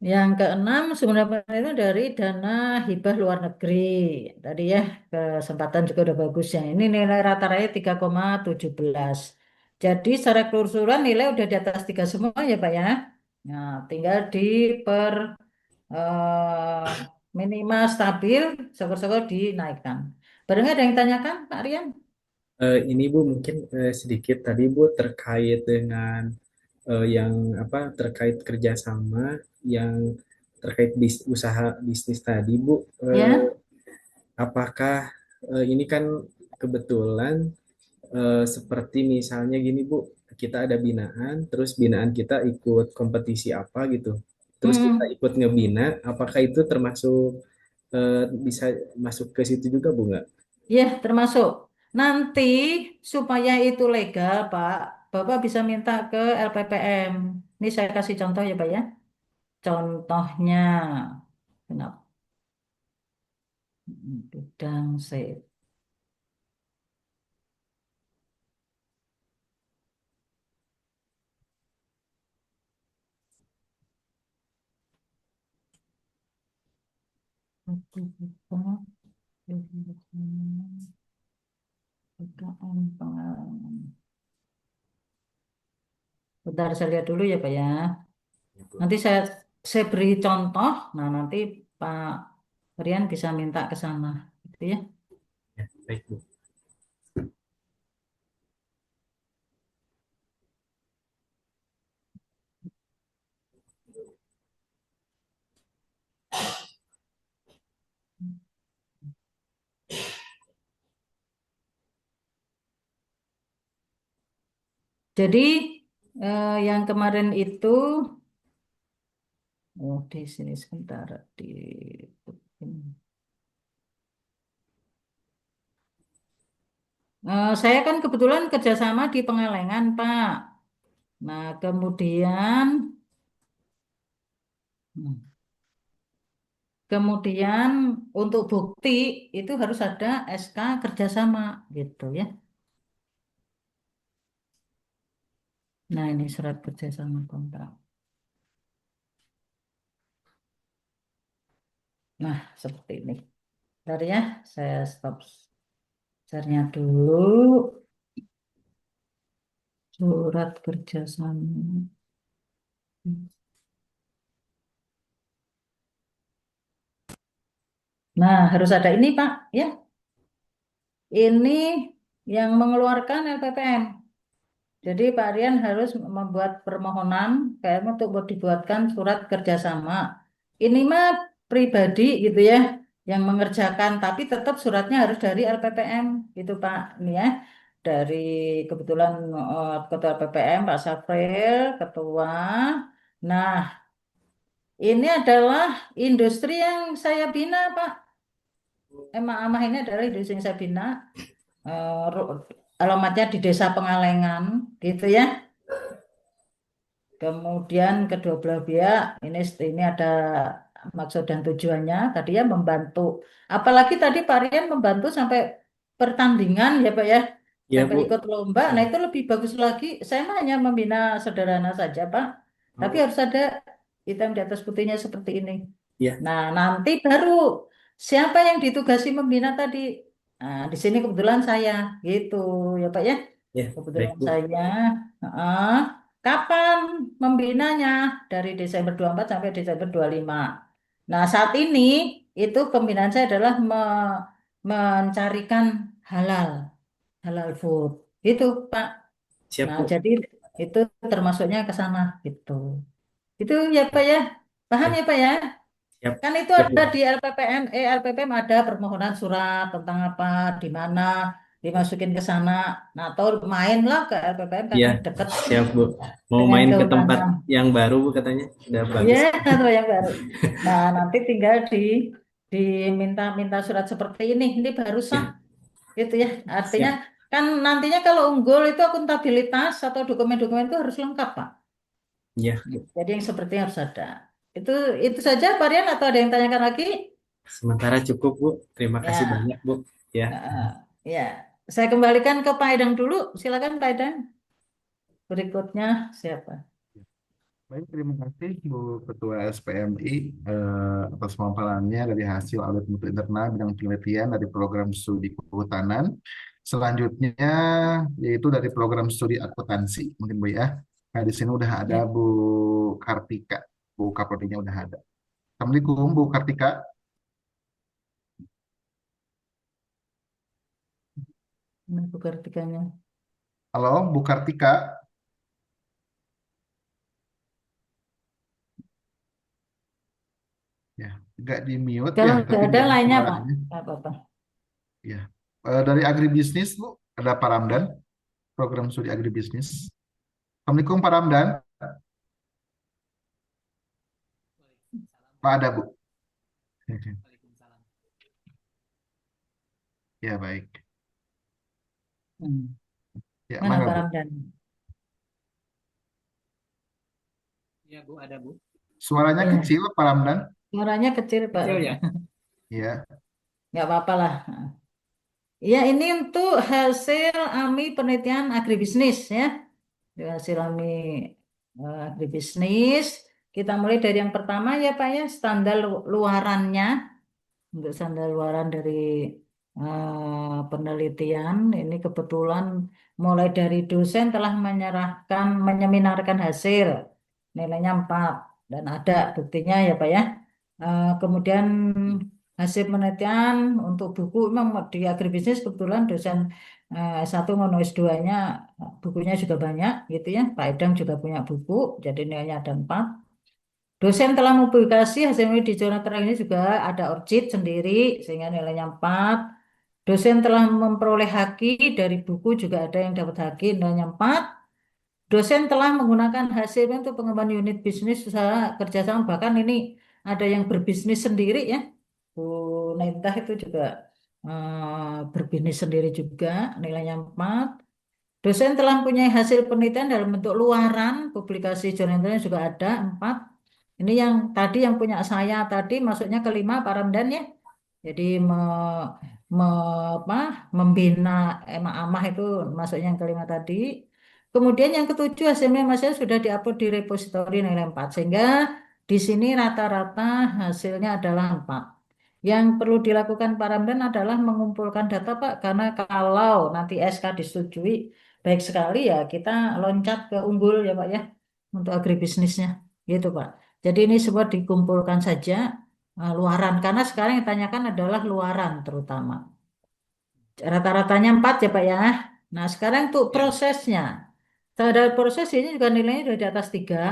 Yang keenam sebenarnya itu dari dana hibah luar negeri. Tadi ya kesempatan juga udah bagus ya. Ini nilai rata-rata 3,17. Jadi secara keseluruhan nilai udah di atas 3 semua ya Pak ya. Nah, tinggal di per eh, minimal stabil, syukur-syukur dinaikkan. Barangnya ada yang tanyakan Pak Rian? Ini Bu mungkin sedikit tadi Bu terkait dengan yang apa terkait kerjasama yang terkait usaha bisnis tadi Bu. Ya? Apakah ini kan kebetulan seperti misalnya gini Bu, kita ada binaan, terus binaan kita ikut kompetisi apa gitu, terus kita Hmm. ikut ngebina, apakah itu termasuk bisa masuk ke situ juga Bu nggak? Ya, termasuk. Nanti supaya itu legal, Pak, Bapak bisa minta ke LPPM. Ini saya kasih contoh ya, Pak ya. Contohnya, kenapa? Bidang sih. Bentar saya lihat dulu ya, Pak ya. Ya, Bu. Nanti saya beri contoh. Nah, nanti Pak Rian bisa minta ke sana, gitu ya. Ya, baik Bu. Jadi yang kemarin itu, oh di sini sebentar di. Saya kan kebetulan kerjasama di Pengalengan, Pak. Nah, kemudian, kemudian untuk bukti itu harus ada SK kerjasama, gitu ya. Nah, ini surat kerjasama kontrak. Nah, seperti ini. Bentar ya, saya stop share-nya dulu. Surat kerjasama. Nah, harus ada ini, Pak. Ya, ini yang mengeluarkan LPPM. Jadi Pak Rian harus membuat permohonan PM untuk dibuatkan surat kerjasama. Ini mah pribadi gitu ya yang mengerjakan, tapi tetap suratnya harus dari LPPM gitu Pak. Ini ya dari kebetulan Ketua LPPM Pak Safril, Ketua. Nah, ini adalah industri yang saya bina Pak. Emang Amah ini adalah industri yang saya bina. alamatnya di Desa Pengalengan, gitu ya. Kemudian kedua belah pihak ini ada maksud dan tujuannya tadi ya membantu. Apalagi tadi Pak Rian membantu sampai pertandingan ya Pak ya, Iya, sampai Bu. ikut lomba. Nah itu lebih bagus lagi. Saya mah hanya membina sederhana saja Pak, tapi Oh, harus ada hitam di atas putihnya seperti ini. iya, Nah nanti baru siapa yang ditugasi membina tadi. Nah di sini kebetulan saya gitu ya Pak ya. iya. Baik, Kebetulan Bu. saya. Heeh. Kapan membinanya? Dari Desember 24 sampai Desember 25. Nah, saat ini itu pembinaan saya adalah mencarikan halal, halal food. Itu, Pak. Siap, Nah, Bu. jadi itu termasuknya ke sana gitu. Itu ya, Pak ya. Paham Ya, ya, Pak ya? siap. Kan itu Siap, Bu. ada di LPPM, LPPM ada permohonan surat tentang apa, di mana dimasukin ke sana. Nah, atau mainlah ke LPPM kan Iya, deket siap, Bu. Mau dengan main ke tempat kehutanan. yang baru, Bu, katanya. Udah Iya, bagus. atau yang baru. Nah, nanti tinggal diminta-minta surat seperti ini. Ini baru sah, Ya, gitu ya. Artinya siap. kan nantinya kalau unggul itu akuntabilitas atau dokumen-dokumen itu harus lengkap, Pak. Ya, Bu. Jadi yang seperti harus ada. Itu itu saja, Varian atau ada yang tanyakan lagi? Sementara cukup, Bu. Terima kasih Ya, banyak, Bu. Ya. ya. Saya kembalikan ke Pak Edang dulu. Silakan Pak Edang. Berikutnya siapa? Baik, terima kasih Bu Ketua SPMI atas pemaparannya dari hasil audit mutu internal bidang penelitian dari program studi kehutanan. Selanjutnya yaitu dari program studi akuntansi, mungkin Bu ya. Nah, di sini udah ada Ya, Bu Kartika, Bu Kaprodinya udah ada. Assalamualaikum Bu Kartika. ini buku artikelnya. Halo Bu Kartika, ya nggak di mute ya, Kalau nggak tapi ada nggak ada lainnya, Pak. suaranya. Nggak apa-apa. Ya. Dari agribisnis Bu, ada Pak Ramdan, program studi agribisnis. Assalamualaikum Pak Ramdan. Pak ada Bu. Ya baik. Hmm. Ya Mana mangga Pak Bu. Ramdan? Ya, Bu, ada, Bu. Suaranya Ya, kecil Pak Ramdan. suaranya kecil, Pak. Kecil ya? Ya. Nggak apa-apa lah. Ya, ini untuk hasil AMI penelitian agribisnis ya. Hasil AMI agribisnis. Kita mulai dari yang pertama ya Pak ya, standar luarannya. Untuk standar luaran dari penelitian, ini kebetulan mulai dari dosen telah menyeminarkan hasil. Nilainya 4 dan ada buktinya ya Pak ya. Kemudian hasil penelitian untuk buku memang di agribisnis kebetulan dosen S1 maupun S2-nya bukunya juga banyak gitu ya. Pak Idam juga punya buku, jadi nilainya ada 4. Dosen telah mempublikasi hasil di jurnal terakhir ini juga ada orchid sendiri sehingga nilainya 4. Dosen telah memperoleh haki dari buku juga ada yang dapat haki nilainya 4. Dosen telah menggunakan hasilnya untuk pengembangan unit bisnis usaha kerjasama bahkan ini ada yang berbisnis sendiri ya. Bu Nentah itu juga berbisnis sendiri juga nilainya 4. Dosen telah mempunyai hasil penelitian dalam bentuk luaran, publikasi jurnal internasional juga ada 4. Ini yang tadi yang punya saya tadi masuknya kelima Pak Ramdan ya. Jadi me, apa, membina emah-amah itu masuknya yang kelima tadi. Kemudian yang ketujuh hasilnya masih sudah diupload di repositori nilai 4. Sehingga di sini rata-rata hasilnya adalah 4. Yang perlu dilakukan Pak Ramdan adalah mengumpulkan data Pak. Karena kalau nanti SK disetujui baik sekali ya kita loncat ke unggul ya Pak ya. Untuk agribisnisnya gitu Pak. Jadi ini semua dikumpulkan saja luaran. Karena sekarang yang ditanyakan adalah luaran terutama. Rata-ratanya 4 ya Pak ya. Nah sekarang untuk Ya. prosesnya. Terhadap proses ini juga nilainya sudah di atas 3.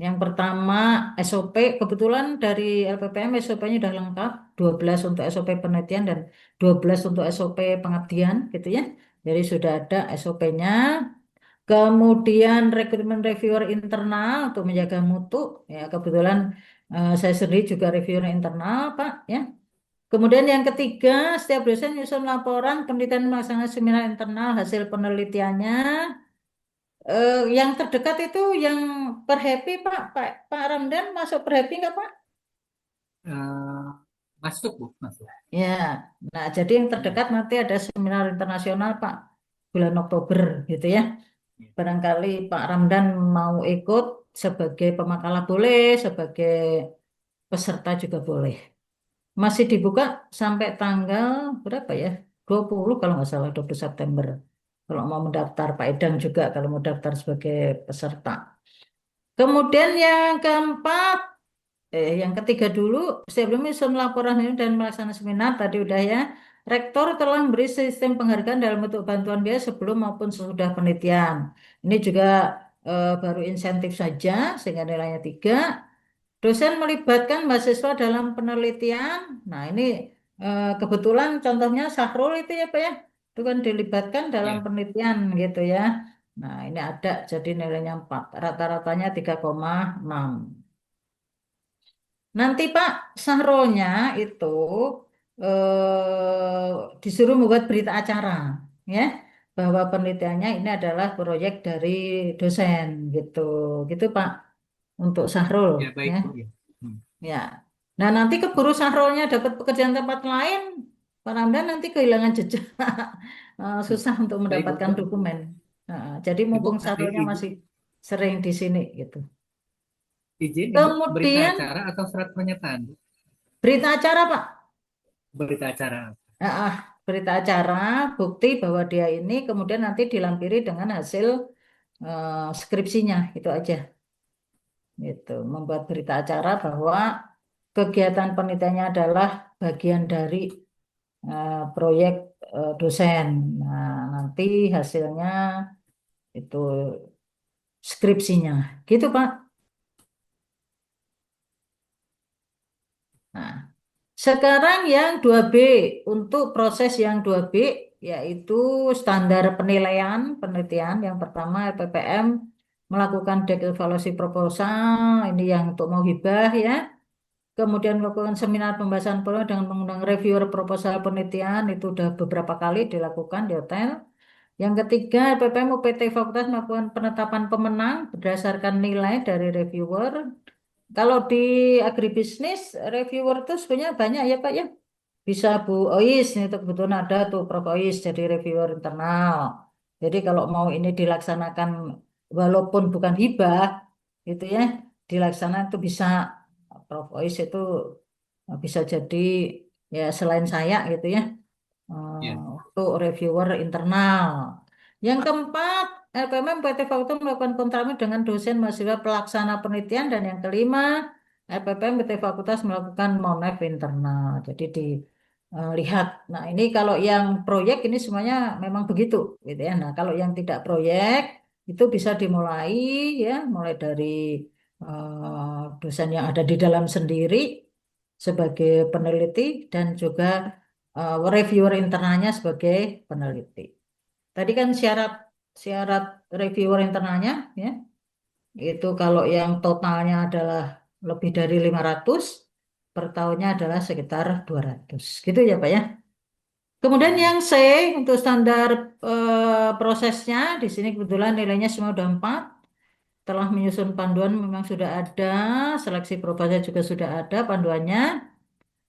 Yang pertama SOP, kebetulan dari LPPM SOP-nya sudah lengkap. 12 untuk SOP penelitian dan 12 untuk SOP pengabdian gitu ya. Jadi sudah ada SOP-nya. Kemudian rekrutmen reviewer internal untuk menjaga mutu. Ya kebetulan saya sendiri juga reviewer internal Pak ya. Kemudian yang ketiga, setiap dosen nyusun laporan penelitian melaksanakan seminar internal hasil penelitiannya. Yang terdekat itu yang Perhappy, Pak Ramdan masuk Perhappy nggak, Pak? Eh, masuk Bu, masuk. Ya, nah jadi yang terdekat nanti ada seminar internasional Pak, bulan Oktober gitu ya. Ya. Barangkali Pak Ramdan mau ikut sebagai pemakalah boleh, sebagai peserta juga boleh. Masih dibuka sampai tanggal berapa ya? 20 kalau nggak salah, 20 September. Kalau mau mendaftar, Pak Edang juga kalau mau daftar sebagai peserta. Kemudian yang keempat, yang ketiga dulu, sebelum menyusun laporan ini dan melaksanakan seminar tadi udah ya, Rektor telah memberi sistem penghargaan dalam bentuk bantuan biaya sebelum maupun sesudah penelitian. Ini juga baru insentif saja sehingga nilainya 3. Dosen melibatkan mahasiswa dalam penelitian. Nah ini kebetulan contohnya Sahrul itu ya Pak ya, itu kan dilibatkan dalam Ya. penelitian gitu ya. Nah ini ada jadi nilainya 4, rata-ratanya 3,6. Nanti Pak Sahrulnya itu disuruh membuat berita acara ya bahwa penelitiannya ini adalah proyek dari dosen gitu. Gitu Pak untuk Sahrul Ya baik ya. Bu ya. Hmm. Ya. Nah, nanti keburu Sahrulnya dapat pekerjaan tempat lain, Pak Ramdan nanti kehilangan jejak. Susah untuk Baik Bu. mendapatkan dokumen. Jadi Ibu mumpung Sahrulnya izin, masih sering di sini gitu. izin Ibu berita Kemudian acara atau surat pernyataan Bu? berita acara Pak. Berita acara. Ah, ah, berita acara bukti bahwa dia ini kemudian nanti dilampiri dengan hasil skripsinya itu aja. Gitu. Membuat berita acara bahwa kegiatan penelitiannya adalah bagian dari proyek dosen. Nah, nanti hasilnya itu skripsinya. Gitu, Pak. Nah, sekarang yang 2B, untuk proses yang 2B yaitu standar penilaian penelitian. Yang pertama LPPM melakukan dek evaluasi proposal, ini yang untuk mau hibah ya. Kemudian melakukan seminar pembahasan proyek dengan mengundang reviewer proposal penelitian, itu sudah beberapa kali dilakukan di hotel. Yang ketiga, LPPM UPT Fakultas melakukan penetapan pemenang berdasarkan nilai dari reviewer. Kalau di agribisnis, reviewer itu sebenarnya banyak ya Pak ya. Bisa Bu Ois, itu kebetulan ada tuh Prof. Ois jadi reviewer internal. Jadi kalau mau ini dilaksanakan walaupun bukan hibah, gitu ya, dilaksanakan itu bisa Prof. Ois itu bisa jadi ya selain saya gitu ya Ya. untuk reviewer internal. Yang keempat, LPM PT Fakultas melakukan kontrami dengan dosen mahasiswa pelaksana penelitian dan yang kelima, LPPM PT Fakultas melakukan monef internal. Jadi dilihat. Nah, ini kalau yang proyek ini semuanya memang begitu gitu ya. Nah, kalau yang tidak proyek itu bisa dimulai ya, mulai dari dosen yang ada di dalam sendiri sebagai peneliti dan juga reviewer internalnya sebagai peneliti. Tadi kan syarat syarat reviewer internalnya ya, itu kalau yang totalnya adalah lebih dari 500 per tahunnya adalah sekitar 200. Gitu ya, Pak ya. Kemudian yang C untuk standar prosesnya di sini kebetulan nilainya semua udah 4. Telah menyusun panduan memang sudah ada, seleksi proposal juga sudah ada panduannya.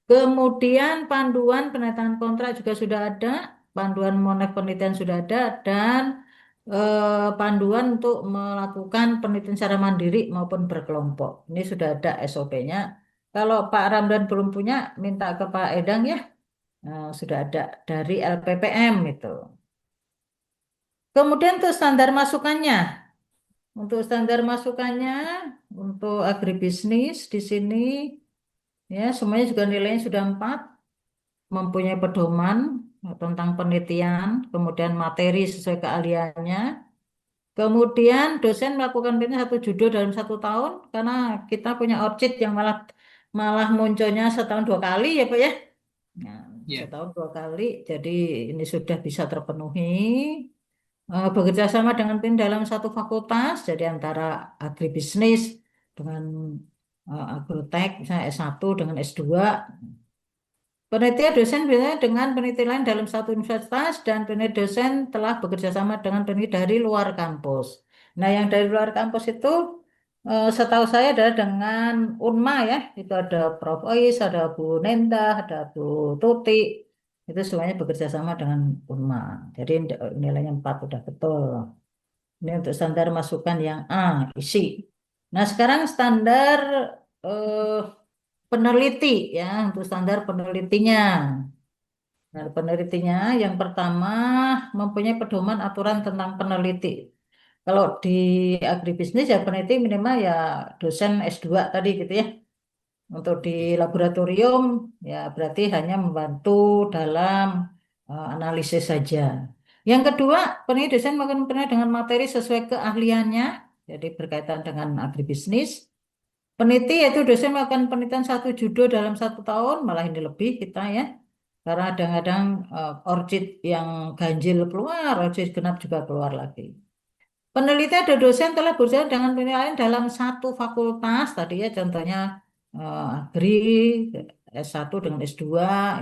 Kemudian panduan penandatangan kontrak juga sudah ada, panduan monef penelitian sudah ada, dan panduan untuk melakukan penelitian secara mandiri maupun berkelompok. Ini sudah ada SOP-nya. Kalau Pak Ramdan belum punya, minta ke Pak Edang ya. Sudah ada dari LPPM itu. Kemudian untuk standar masukannya. Untuk standar masukannya, untuk agribisnis di sini ya semuanya juga nilainya sudah 4. Mempunyai pedoman tentang penelitian, kemudian materi sesuai keahliannya. Kemudian dosen melakukan penelitian 1 judul dalam 1 tahun, karena kita punya orchid yang malah malah munculnya setahun 2 kali ya Pak ya. Nah, Ya. setahun 2 kali, jadi ini sudah bisa terpenuhi. Bekerja sama dengan tim dalam satu fakultas, jadi antara agribisnis dengan agrotek, misalnya S1 dengan S2. Peneliti dosen biasanya dengan peneliti lain dalam satu universitas dan peneliti dosen telah bekerja sama dengan peneliti dari luar kampus. Nah, yang dari luar kampus itu setahu saya adalah dengan Unma ya. Itu ada Prof. Ois, ada Bu Nenda, ada Bu Tuti. Itu semuanya bekerja sama dengan Unma. Jadi nilainya 4 udah betul. Ini untuk standar masukan yang A, isi. Nah, sekarang standar eh, peneliti ya, untuk standar penelitinya. Nah, penelitinya yang pertama mempunyai pedoman aturan tentang peneliti. Kalau di agribisnis ya peneliti minimal ya dosen S2 tadi gitu ya. Untuk di laboratorium ya berarti hanya membantu dalam analisis saja. Yang kedua, peneliti dosen melakukan penelitian dengan materi sesuai keahliannya, jadi berkaitan dengan agribisnis. Peneliti yaitu dosen melakukan penelitian satu judul dalam 1 tahun, malah ini lebih kita ya. Karena kadang-kadang orchid yang ganjil keluar, orchid genap juga keluar lagi. Peneliti ada dosen telah berusaha dengan penilaian dalam satu fakultas, tadi ya contohnya Agri, S1 dengan S2,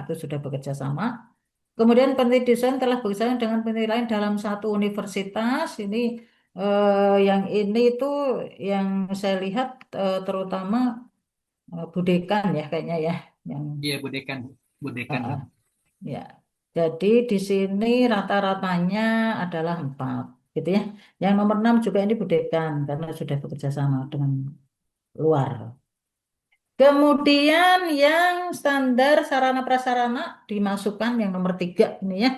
itu sudah bekerja sama. Kemudian peneliti dosen telah bekerja dengan penilaian dalam satu universitas, ini yang ini itu yang saya lihat terutama Budekan ya kayaknya ya, yang Iya, budekan, budekan. uh, ya. Jadi di sini rata-ratanya adalah 4, gitu ya. Yang nomor 6 juga ini Budekan karena sudah bekerja sama dengan luar. Kemudian yang standar sarana prasarana dimasukkan yang nomor 3 ini ya.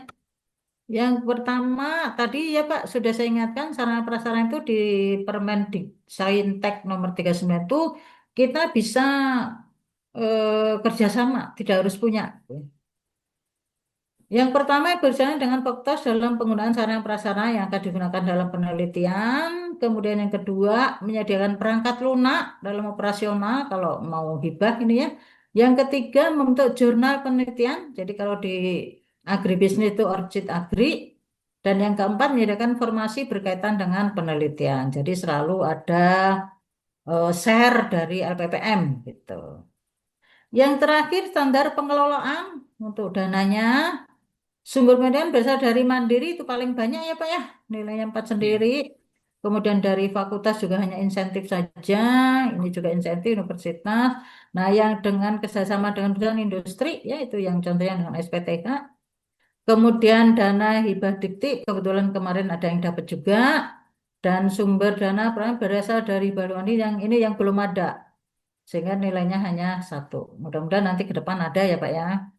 Yang pertama tadi ya Pak sudah saya ingatkan sarana prasarana itu di Permendiksaintek nomor 39 itu kita bisa kerjasama, tidak harus punya. Yang pertama berjalan dengan faktos dalam penggunaan sarana prasarana yang akan digunakan dalam penelitian. Kemudian yang kedua menyediakan perangkat lunak dalam operasional kalau mau hibah ini ya. Yang ketiga membentuk jurnal penelitian. Jadi kalau di agribisnis itu Orchid Agri. Dan yang keempat menyediakan informasi berkaitan dengan penelitian. Jadi selalu ada share dari LPPM gitu. Yang terakhir standar pengelolaan untuk dananya. Sumber penelitian berasal dari Mandiri itu paling banyak ya Pak ya, nilainya 4 Iya. sendiri. Kemudian dari fakultas juga hanya insentif saja, ini juga insentif universitas. Nah yang dengan kerjasama dengan perusahaan industri, ya itu yang contohnya dengan SPTK. Kemudian dana hibah dikti, kebetulan kemarin ada yang dapat juga. Dan sumber dana berasal dari Baluani yang ini yang belum ada. Sehingga nilainya hanya 1. Mudah-mudahan nanti ke depan ada ya Pak ya.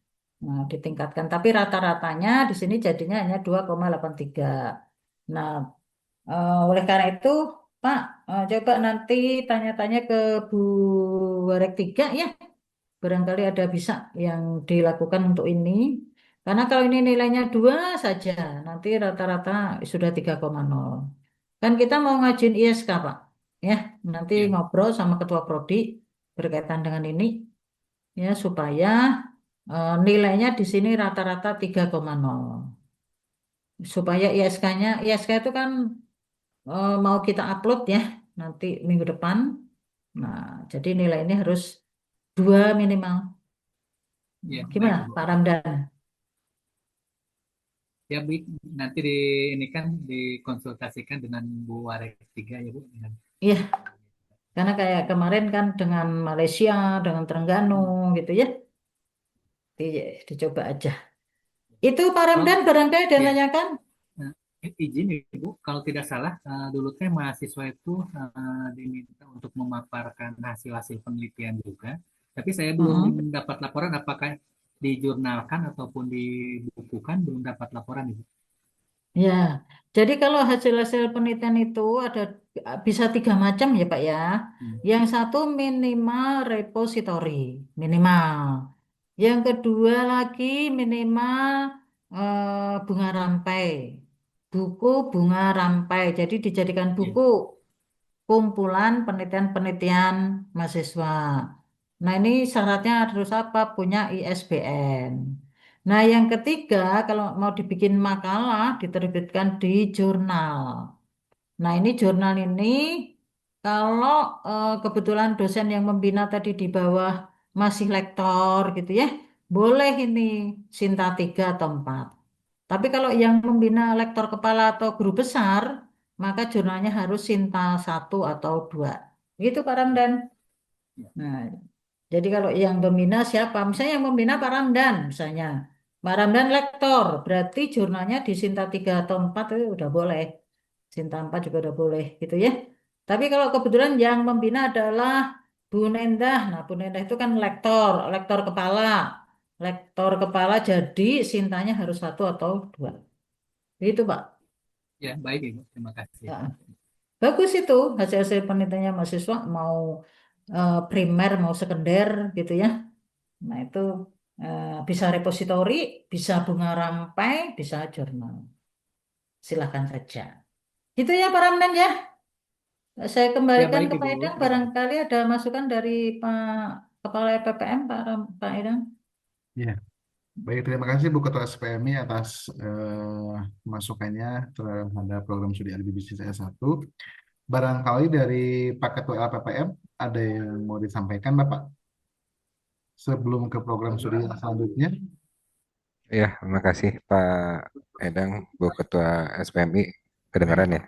Nah, ditingkatkan. Tapi rata-ratanya di sini jadinya hanya 2,83. Nah, oleh karena itu, Pak, coba nanti tanya-tanya ke Bu Warek 3 ya. Barangkali ada bisa yang dilakukan untuk ini. Karena kalau ini nilainya 2 saja, nanti rata-rata sudah 3,0. Kan kita mau ngajuin ISK, Pak. Ya, nanti Iya. ngobrol sama Ketua Prodi berkaitan dengan ini ya supaya nilainya di sini rata-rata 3,0 supaya ISK-nya ISK itu kan mau kita upload ya nanti minggu depan. Nah, jadi nilai ini harus 2 minimal. Iya, baik Gimana Bu. Pak Ramdan? Ya, Bu, nanti ini kan dikonsultasikan dengan Bu Warek 3 ya Bu. Iya, karena kayak kemarin kan dengan Malaysia, dengan Terengganu gitu ya. Dicoba aja. Itu Pak Oh, Ramdan barangkali ada yang iya. tanyakan? Nah, izin Ibu, kalau tidak salah dulu teh mahasiswa itu diminta untuk memaparkan hasil-hasil penelitian juga. Tapi saya belum Mm-mm. dapat laporan apakah dijurnalkan ataupun dibukukan, belum dapat laporan Ibu. Ya, jadi kalau hasil-hasil penelitian itu ada bisa 3 macam ya Pak ya. Hmm. Yang satu minimal repository, minimal. Yang kedua lagi minimal bunga rampai, buku bunga rampai. Jadi dijadikan Iya, buku kumpulan penelitian-penelitian mahasiswa. Nah, ini syaratnya harus apa? Punya ISBN. Nah, yang ketiga, kalau mau dibikin makalah, diterbitkan di jurnal. Nah, ini jurnal ini, kalau kebetulan dosen yang membina tadi di bawah masih lektor gitu ya. boleh ini Sinta 3 atau 4. Tapi kalau yang membina lektor kepala atau guru besar, maka jurnalnya harus Sinta 1 atau 2. Gitu Pak Ramdan. Nah, jadi kalau yang membina siapa? Misalnya yang membina Pak Ramdan misalnya. Pak Ramdan lektor, berarti jurnalnya di Sinta 3 atau 4 itu udah boleh. Sinta 4 juga udah boleh gitu ya. Tapi kalau kebetulan yang membina adalah Bu Nendah. Nah, Bu Nendah itu kan lektor, lektor kepala. Lektor kepala jadi Sintanya harus 1 atau 2. Itu Pak. Ya, baik Ibu. Terima kasih. Ya. Bagus itu hasil-hasil penelitiannya mahasiswa mau primer mau sekunder gitu ya. Nah, itu bisa repositori, bisa bunga rampai, bisa jurnal. Silahkan saja. Itu ya Pak Ramdan ya. Saya Ya, kembalikan baik ke Pak Ibu. Edang. Ya, Barangkali ada masukan dari Pak Kepala PPM, Pak Edang. Ya, baik, terima kasih Bu Ketua SPMI atas masukannya terhadap program studi alibi bisnis S1. Barangkali dari Pak Ketua LPPM ada yang mau disampaikan Bapak sebelum ke program studi yang selanjutnya. Ya, terima kasih Pak Edang, Bu Ketua SPMI. Kedengaran ya?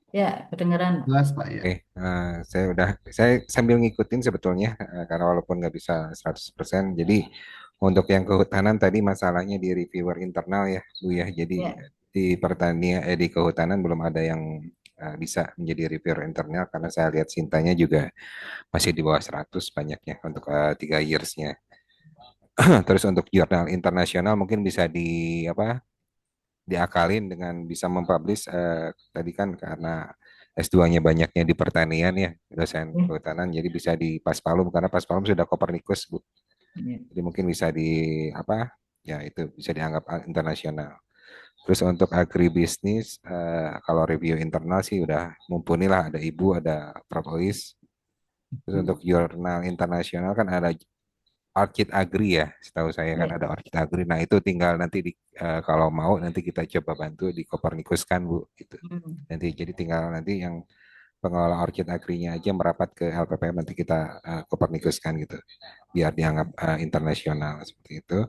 Ya, kedengaran. Jelas Pak ya. Oke, saya sambil ngikutin sebetulnya, karena walaupun nggak bisa 100%, jadi untuk yang kehutanan tadi masalahnya di reviewer internal ya, Bu ya. Jadi Ya. di pertanian, di kehutanan belum ada yang bisa menjadi reviewer internal karena saya lihat Sintanya juga masih di bawah 100 banyaknya untuk 3 years-nya. Terus untuk jurnal internasional mungkin bisa apa diakalin dengan bisa mempublish tadi kan karena S2-nya banyaknya di pertanian ya dosen Ya. kehutanan jadi bisa di Paspalum karena Paspalum sudah Kopernikus Bu. Ya. Jadi mungkin bisa di apa ya itu bisa dianggap internasional. Terus untuk agribisnis kalau review internal sih udah mumpuni lah ada Ibu ada Prof. Ois. Terus untuk jurnal internasional kan ada Orchid Agri ya, setahu saya kan Ya. ada Orchid Agri. Nah itu tinggal nanti kalau mau nanti kita coba bantu di Kopernikus kan Bu, gitu. Hmm. Nanti jadi tinggal nanti yang pengelola Orchid Agri-nya aja merapat ke LPPM nanti kita Kopernikus kan gitu, biar dianggap internasional seperti itu.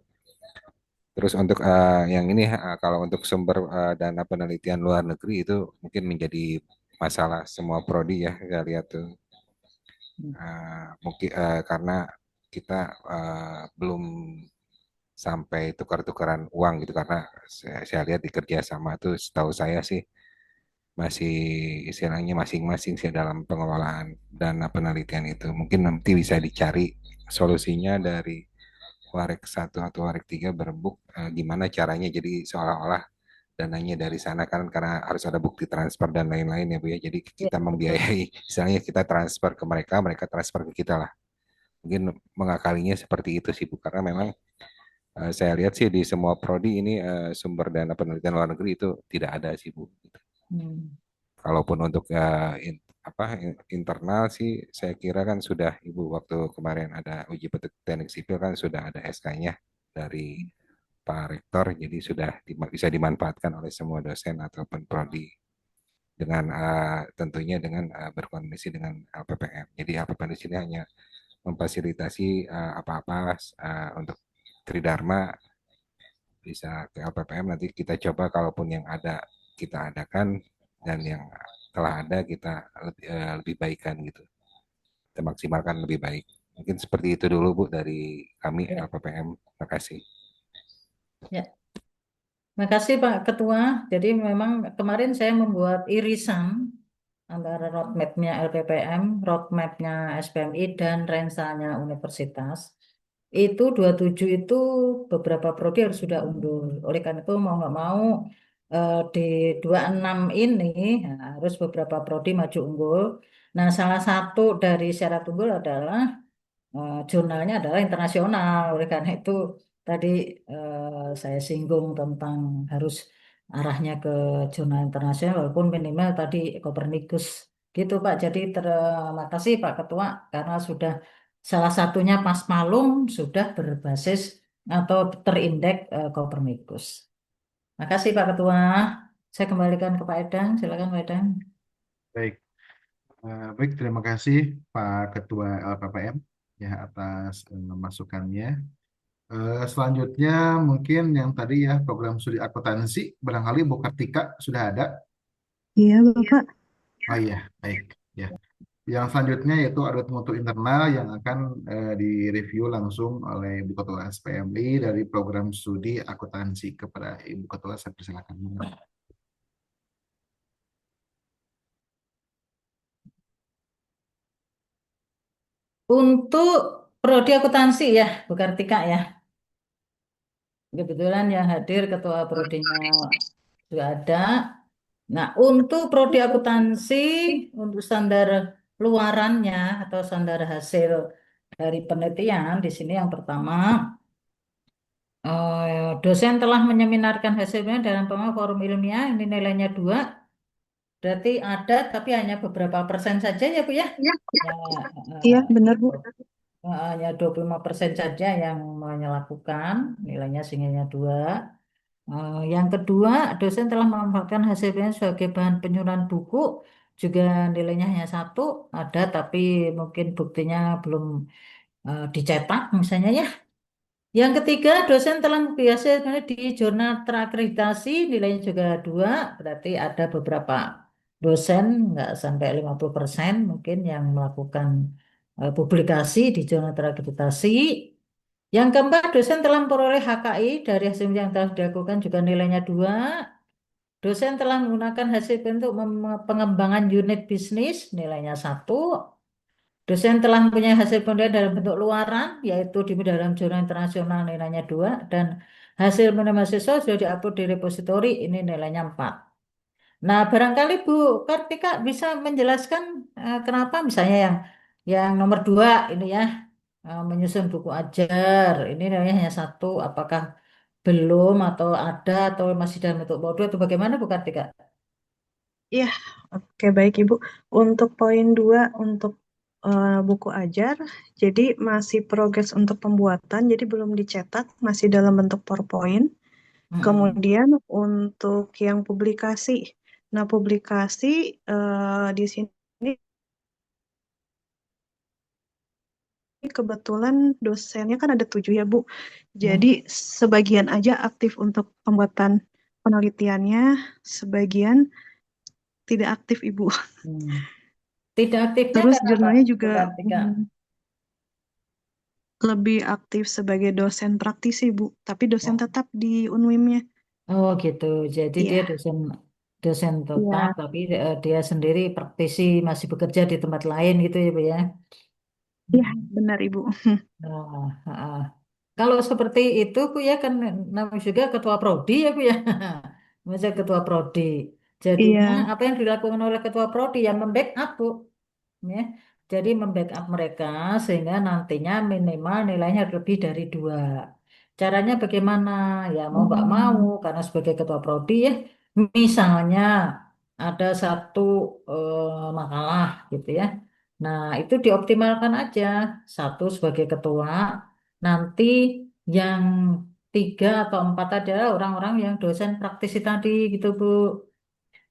Terus untuk yang ini kalau untuk sumber dana penelitian luar negeri itu mungkin menjadi masalah semua prodi ya, saya lihat tuh. Mungkin karena kita belum sampai tukar-tukaran uang gitu karena saya lihat di kerjasama tuh setahu saya sih masih istilahnya masing-masing sih dalam pengelolaan dana penelitian itu. Mungkin nanti bisa dicari solusinya dari Warek 1 atau Warek 3 berembuk gimana caranya jadi seolah-olah dananya dari sana kan karena harus ada bukti transfer dan lain-lain ya Bu ya. Jadi Ya, kita betul. membiayai, misalnya kita transfer ke mereka, mereka transfer ke kita lah. Mungkin mengakalinya seperti itu sih Bu, karena memang saya lihat sih di semua prodi ini sumber dana penelitian luar negeri itu tidak ada sih Bu. Hmm. Kalaupun untuk internal sih saya kira kan sudah Ibu waktu kemarin ada uji petik teknik sipil kan sudah ada SK-nya dari Pak Rektor, jadi sudah bisa dimanfaatkan oleh semua dosen ataupun prodi dengan tentunya dengan berkoordinasi dengan LPPM. Jadi LPPM di sini hanya memfasilitasi apa-apa untuk Tridharma bisa ke LPPM nanti kita coba kalaupun yang ada kita adakan dan yang telah ada kita lebih baikkan gitu. Kita maksimalkan lebih baik. Mungkin seperti itu dulu Bu dari kami Ya. LPPM. Terima kasih. Ya. Terima kasih Pak Ketua. Jadi memang kemarin saya membuat irisan antara roadmap-nya LPPM, roadmap-nya SPMI, dan rensanya universitas. Itu 27 itu beberapa prodi harus sudah undur. Oleh karena itu mau nggak mau di 26 ini harus beberapa prodi maju unggul. Nah, salah satu dari syarat unggul adalah jurnalnya adalah internasional. Oleh karena itu tadi saya singgung tentang harus arahnya ke jurnal internasional walaupun minimal tadi Copernicus gitu Pak. Jadi terima kasih Pak Ketua karena sudah salah satunya Pas Malum sudah berbasis atau terindeks Copernicus. Makasih Pak Ketua. Saya kembalikan ke Pak Edang. Silakan Pak Edang. Baik. Baik, terima kasih Pak Ketua LPPM ya atas masukannya. Selanjutnya mungkin yang tadi ya program studi akuntansi, barangkali Bu Kartika sudah ada. Iya, Bapak. Oh iya, baik. Ya. Yang selanjutnya yaitu audit mutu internal yang akan direview langsung oleh Ibu Ketua SPMI dari program studi akuntansi kepada Ibu Ketua. Saya persilakan. Untuk prodi akuntansi ya, Bu Kartika ya. Kebetulan yang hadir ketua prodinya sudah ada. Nah, untuk prodi akuntansi, untuk standar luarannya atau standar hasil dari penelitian, di sini yang pertama, dosen telah menyeminarkan hasilnya dalam forum ilmiah, ini nilainya 2, berarti ada tapi hanya beberapa persen saja ya Bu ya. Iya, Ya, iya, eh, benar, Bu. hanya 25% saja yang melakukan, nilainya sehingga 2. Yang kedua, dosen telah memanfaatkan hasil penelitian sebagai bahan penyusunan buku, juga nilainya hanya 1, ada tapi mungkin buktinya belum dicetak misalnya ya. Yang ketiga, dosen telah biasa di jurnal terakreditasi, nilainya juga 2, berarti ada beberapa dosen, nggak sampai 50% mungkin yang melakukan publikasi di jurnal terakreditasi. Yang keempat, dosen telah memperoleh HKI dari hasil yang telah dilakukan juga nilainya 2. Dosen telah menggunakan hasil bentuk pengembangan unit bisnis, nilainya 1. Dosen telah mempunyai hasil penelitian dalam bentuk luaran, yaitu di dalam jurnal internasional nilainya 2. Dan hasil penelitian mahasiswa sudah diupload di repositori, ini nilainya 4. Nah, barangkali Bu Kartika bisa menjelaskan kenapa misalnya yang nomor 2 ini ya, menyusun buku ajar, ini nilainya hanya 1, apakah belum atau ada atau masih dalam bentuk modul atau bagaimana Bu Kartika? Iya, oke baik Ibu. Untuk poin 2 untuk buku ajar, jadi masih progres untuk pembuatan, jadi belum dicetak, masih dalam bentuk PowerPoint. Mm-mm. Kemudian untuk yang publikasi, nah publikasi di sini kebetulan dosennya kan ada 7 ya Bu. Ya. Jadi sebagian aja aktif untuk pembuatan penelitiannya, sebagian tidak aktif Ibu. Hmm. Tidak aktifnya Terus kenapa jurnalnya Bu juga Kartika? lebih aktif sebagai dosen praktisi Bu, tapi dosen Oh, tetap di UNWIM-nya. oh gitu. Jadi dia Iya, dosen dosen tetap, iya, tapi dia sendiri praktisi masih bekerja di tempat lain gitu ya Bu ya. iya Mm. benar Ibu. Nah, kalau seperti itu Bu ya kan namanya juga ketua prodi ya Bu ya. Masa ketua prodi. Jadinya Iya, apa yang dilakukan oleh ketua prodi yang membackup Bu. Ya. Jadi membackup mereka sehingga nantinya minimal nilainya lebih dari 2. Caranya bagaimana? Ya mau nggak mau karena sebagai ketua prodi ya, misalnya ada satu makalah gitu ya. Nah itu dioptimalkan aja. Satu sebagai ketua, nanti yang 3 atau 4 adalah orang-orang yang dosen praktisi tadi gitu Bu,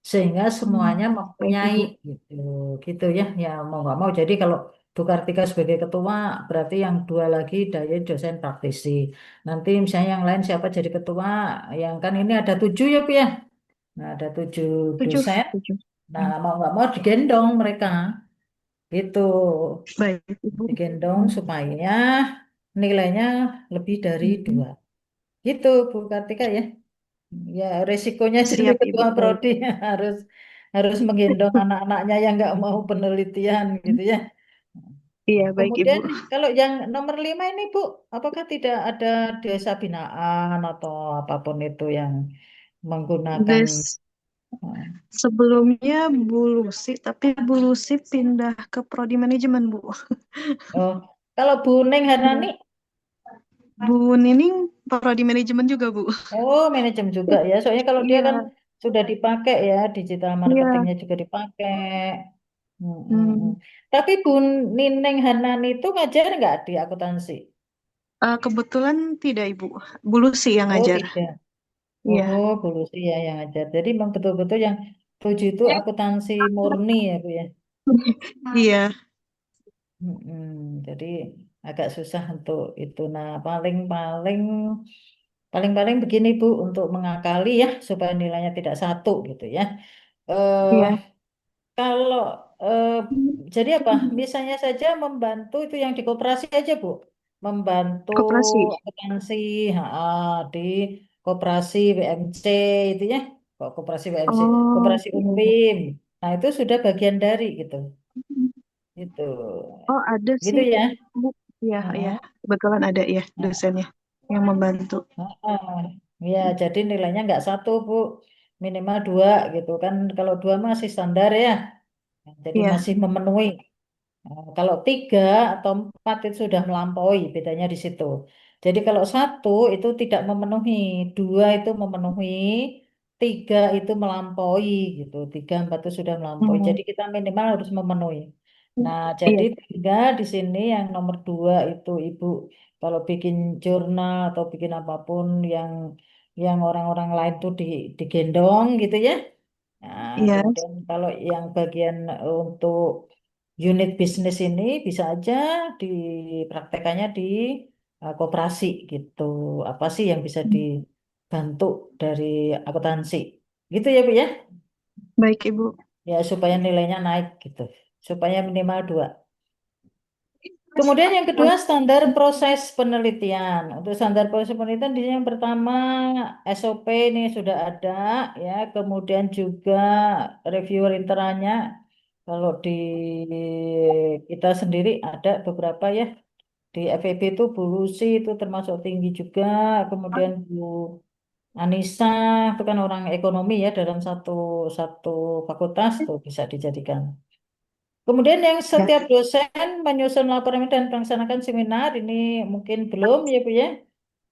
sehingga semuanya baik mempunyai Ibu. gitu gitu ya ya mau nggak mau jadi kalau Bu Kartika sebagai ketua berarti yang 2 lagi dari dosen praktisi, nanti misalnya yang lain siapa jadi ketua, yang kan ini ada 7 ya Bu ya. Nah, ada 7 Tujuh, dosen, tujuh. nah mau nggak mau digendong mereka itu, Baik Ibu. digendong supaya nilainya lebih dari 2 gitu Bu Kartika ya. Ya, resikonya jadi Siap Ibu, ketua baik. prodi harus harus menggendong anak-anaknya yang nggak mau penelitian gitu ya. Iya, baik Ibu. Kemudian kalau yang nomor 5 ini Bu, apakah tidak ada desa binaan atau apapun itu yang menggunakan Des sebelumnya Bu Lucy, tapi Bu Lucy pindah ke prodi manajemen Bu. oh kalau Bu Neng Iya. Harnani, Bu Nining prodi manajemen juga Bu. oh manajemen juga ya. Soalnya kalau dia kan Iya, sudah dipakai ya, digital iya. marketingnya juga dipakai. Hmm. Tapi Bu Nineng Hanani itu ngajar nggak di akuntansi? Kebetulan tidak Ibu. Bu Lucy yang Oh ngajar. tidak. Iya, Oh Bu Lucy ya yang ngajar. Jadi memang betul-betul yang 7 itu akuntansi murni ya Bu ya. iya. Jadi agak susah untuk itu. Nah, paling-paling begini Bu, untuk mengakali ya supaya nilainya tidak satu gitu ya. Eh, Iya, Kalau eh, jadi apa? Misalnya saja membantu itu yang di koperasi aja, Bu. Membantu koperasi. akuntansi di koperasi BMC itu ya. Kok koperasi BMC, Oh, koperasi iya, iya. UPIM. Nah, itu sudah bagian dari gitu. Gitu. Oh, ada Gitu sih, ya. Bu. Iya, iya. Heeh. Kebetulan ada ya dosennya yang membantu. Heeh. Ya, jadi nilainya nggak satu, Bu. Minimal dua gitu kan. Kalau dua masih standar ya. Jadi Iya. masih memenuhi. Kalau tiga atau empat itu sudah melampaui, bedanya di situ. Jadi kalau satu itu tidak memenuhi, dua itu memenuhi, tiga itu melampaui gitu. Tiga, empat itu sudah melampaui. Hmm, Jadi kita minimal harus memenuhi. Nah, jadi iya, tiga di sini yang nomor dua itu Ibu kalau bikin jurnal atau bikin apapun yang orang-orang lain tuh digendong gitu ya. Nah, iya. kemudian kalau yang bagian untuk unit bisnis ini bisa aja dipraktekannya di koperasi gitu. Apa sih yang bisa dibantu dari akuntansi? Gitu ya, Bu ya? Baik, Ibu. Ya, supaya nilainya naik gitu. Supaya minimal dua. Kemudian yang kedua standar proses penelitian. Untuk standar proses penelitian di sini yang pertama SOP ini sudah ada ya. Kemudian juga reviewer internalnya. Kalau di kita sendiri ada beberapa ya. Di FEB itu Bu Lucy itu termasuk tinggi juga. Kemudian Bu Anissa itu kan orang ekonomi ya dalam satu satu fakultas tuh bisa dijadikan. Kemudian yang Ya, setiap dosen menyusun laporan dan melaksanakan seminar ini mungkin belum ya Bu ya.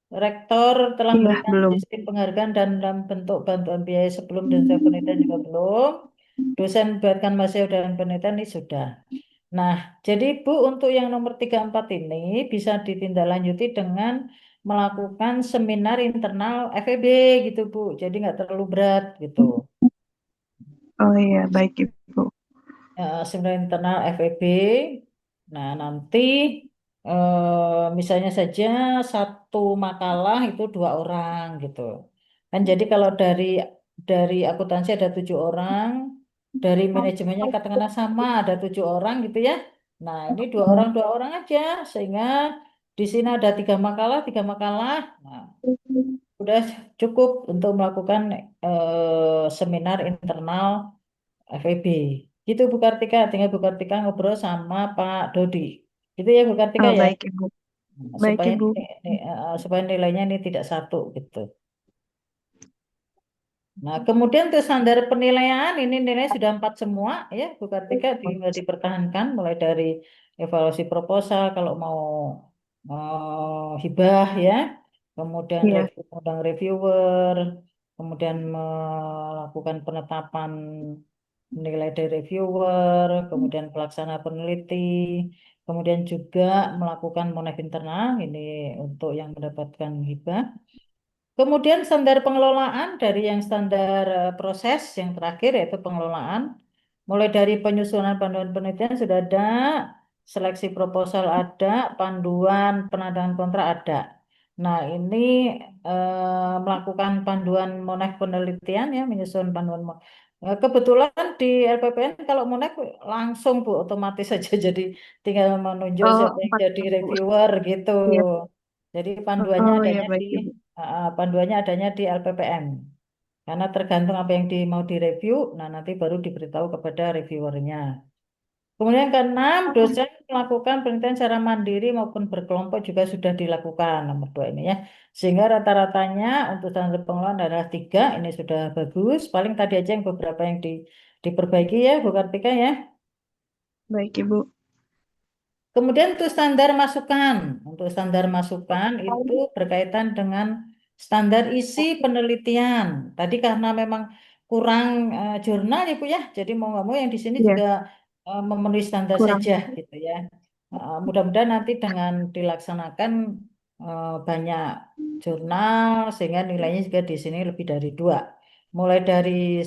Rektor telah iya, memberikan belum. sistem penghargaan dan dalam bentuk bantuan biaya sebelum dan setelah penelitian juga belum. Dosen membuatkan mahasiswa dalam penelitian ini sudah. Nah, jadi Bu untuk yang nomor 3 4 ini bisa ditindaklanjuti dengan melakukan seminar internal FEB gitu Bu. Jadi nggak terlalu berat gitu. Oh iya, baik, Ibu. Seminar internal FEB. Nah, nanti misalnya saja satu makalah itu dua orang gitu. Kan jadi kalau dari akuntansi ada 7 orang, dari manajemennya katakanlah sama ada 7 orang gitu ya. Nah, ini dua orang aja sehingga di sini ada 3 makalah. Nah, udah cukup untuk melakukan seminar internal FEB. Gitu Bu Kartika, tinggal Bu Kartika ngobrol sama Pak Dodi. Gitu ya Bu Kartika Oh, ya. baik, Ibu. Nah, Baik, supaya Ibu. supaya nilainya ini tidak satu gitu. Nah, kemudian untuk standar penilaian ini nilai sudah 4 semua ya Bu Kartika tinggal dipertahankan mulai dari evaluasi proposal kalau mau hibah ya, kemudian Iya, review undang reviewer, kemudian melakukan penetapan nilai dari reviewer, kemudian pelaksana peneliti, kemudian juga melakukan monef internal ini untuk yang mendapatkan hibah. Kemudian standar pengelolaan dari yang standar proses yang terakhir yaitu pengelolaan. Mulai dari penyusunan panduan penelitian sudah ada, seleksi proposal ada, panduan penandatangan kontrak ada. Nah, ini melakukan panduan monef penelitian ya, menyusun panduan. Kebetulan di LPPN kalau monef langsung Bu otomatis saja jadi tinggal menunjuk oh, siapa yang empat, jadi Bu. reviewer gitu. Iya. Jadi panduannya Oh, iya, adanya baik, Ibu. di LPPM. Karena tergantung apa yang mau direview, nah nanti baru diberitahu kepada reviewernya. Kemudian keenam, dosen melakukan penelitian secara mandiri maupun berkelompok juga sudah dilakukan nomor 2 ini ya. Sehingga rata-ratanya untuk standar pengelolaan adalah 3, ini sudah bagus. Paling tadi aja yang beberapa yang diperbaiki ya, Bu Kartika ya. Baik, Ibu. Kemudian untuk standar masukan. Untuk standar masukan itu berkaitan dengan standar isi penelitian. Tadi karena memang kurang jurnal ya Bu ya. Jadi mau nggak mau yang di sini Iya, juga memenuhi standar kurang. saja gitu ya. Mudah-mudahan nanti dengan dilaksanakan banyak jurnal sehingga nilainya juga di sini lebih dari 2. Mulai dari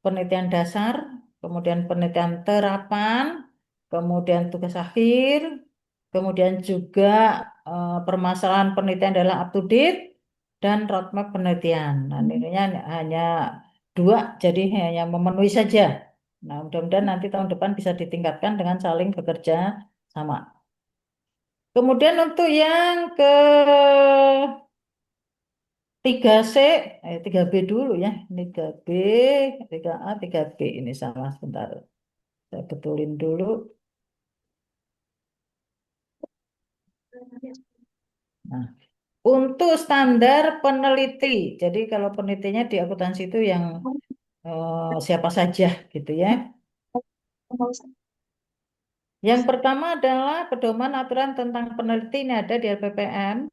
penelitian dasar, kemudian penelitian terapan, kemudian tugas akhir, kemudian juga permasalahan penelitian adalah up to date dan roadmap penelitian. Nah, nilainya hanya 2, jadi hanya memenuhi saja. Nah, mudah-mudahan nanti tahun depan bisa ditingkatkan dengan saling bekerja sama. Kemudian untuk yang ke 3C, 3B dulu ya. Ini 3B, 3A, 3B. Ini salah sebentar. Saya betulin dulu. Nah, untuk standar peneliti. Jadi kalau penelitinya di akuntansi itu yang siapa saja gitu ya. Yang pertama adalah pedoman aturan tentang peneliti, ini ada di LPPM.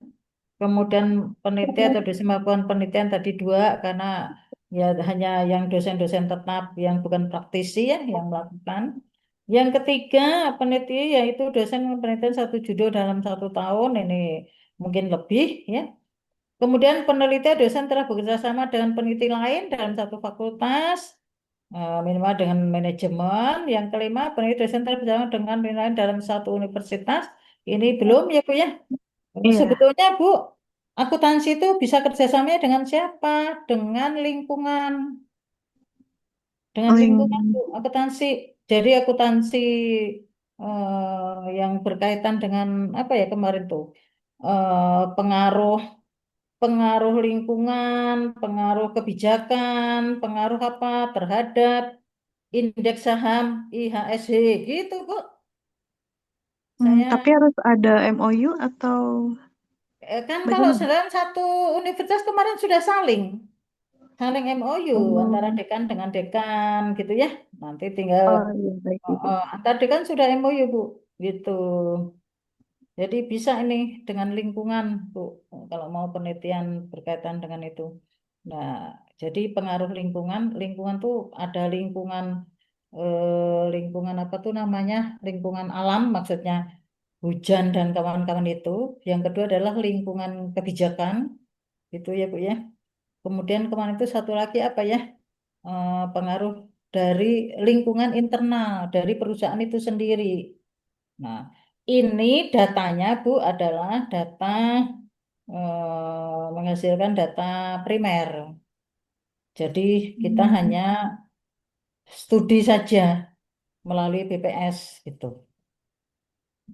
Kemudian peneliti atau dosen melakukan penelitian tadi 2, karena ya hanya yang dosen-dosen tetap yang bukan praktisi ya yang melakukan. Yang ketiga peneliti yaitu dosen penelitian 1 judul dalam 1 tahun, ini mungkin lebih ya. Kemudian peneliti dosen telah bekerja sama dengan peneliti lain dalam satu fakultas, minimal dengan manajemen. Yang kelima, peneliti dosen telah bekerja sama dengan peneliti lain dalam satu universitas. Ini belum ya Bu ya. Iya. Sebetulnya Bu, akuntansi itu bisa kerjasamanya dengan siapa? Dengan lingkungan. Dengan Oh, lingkungan yang Bu, akuntansi. Jadi akuntansi yang berkaitan dengan apa ya kemarin tuh? Pengaruh pengaruh lingkungan, pengaruh kebijakan, pengaruh apa terhadap indeks saham IHSG gitu, Bu. Tapi Saya harus ada MOU atau kan kalau bagaimana? dalam satu universitas kemarin sudah saling MOU antara Oh, dekan dengan dekan gitu ya. Nanti tinggal oh iya baik Ibu. antar dekan sudah MOU, Bu. Gitu. Jadi bisa ini dengan lingkungan, Bu, kalau mau penelitian berkaitan dengan itu. Nah, jadi pengaruh lingkungan, lingkungan tuh ada lingkungan apa tuh namanya? Lingkungan alam maksudnya hujan dan kawan-kawan itu. Yang kedua adalah lingkungan kebijakan, itu ya, Bu ya. Kemudian kemarin itu satu lagi apa ya? Pengaruh dari lingkungan internal dari perusahaan itu sendiri. Nah, ini datanya Bu adalah data menghasilkan data primer. Jadi kita hanya studi saja melalui BPS gitu.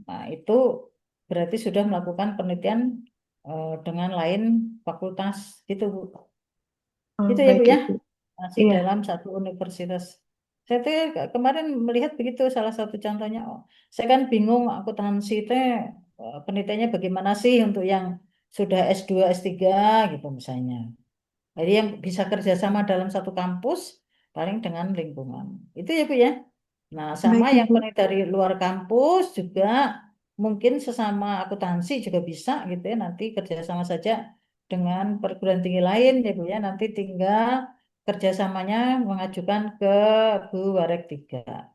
Nah, itu berarti sudah melakukan penelitian dengan lain fakultas gitu Bu. Oh, Gitu ya Bu baik ya. Ibu. Masih Iya, dalam satu universitas. Saya tuh kemarin melihat begitu salah satu contohnya. Oh, saya kan bingung akuntansi teh penelitiannya bagaimana sih untuk yang sudah S2, S3 gitu misalnya. Jadi yang bisa kerjasama dalam satu kampus paling dengan lingkungan. Itu ya Bu ya. Nah, sama baik yang Ibu. peneliti dari luar kampus juga mungkin sesama akuntansi juga bisa gitu ya. Nanti kerjasama saja dengan perguruan tinggi lain ya Bu ya. Nanti tinggal kerjasamanya mengajukan ke Bu Warek 3.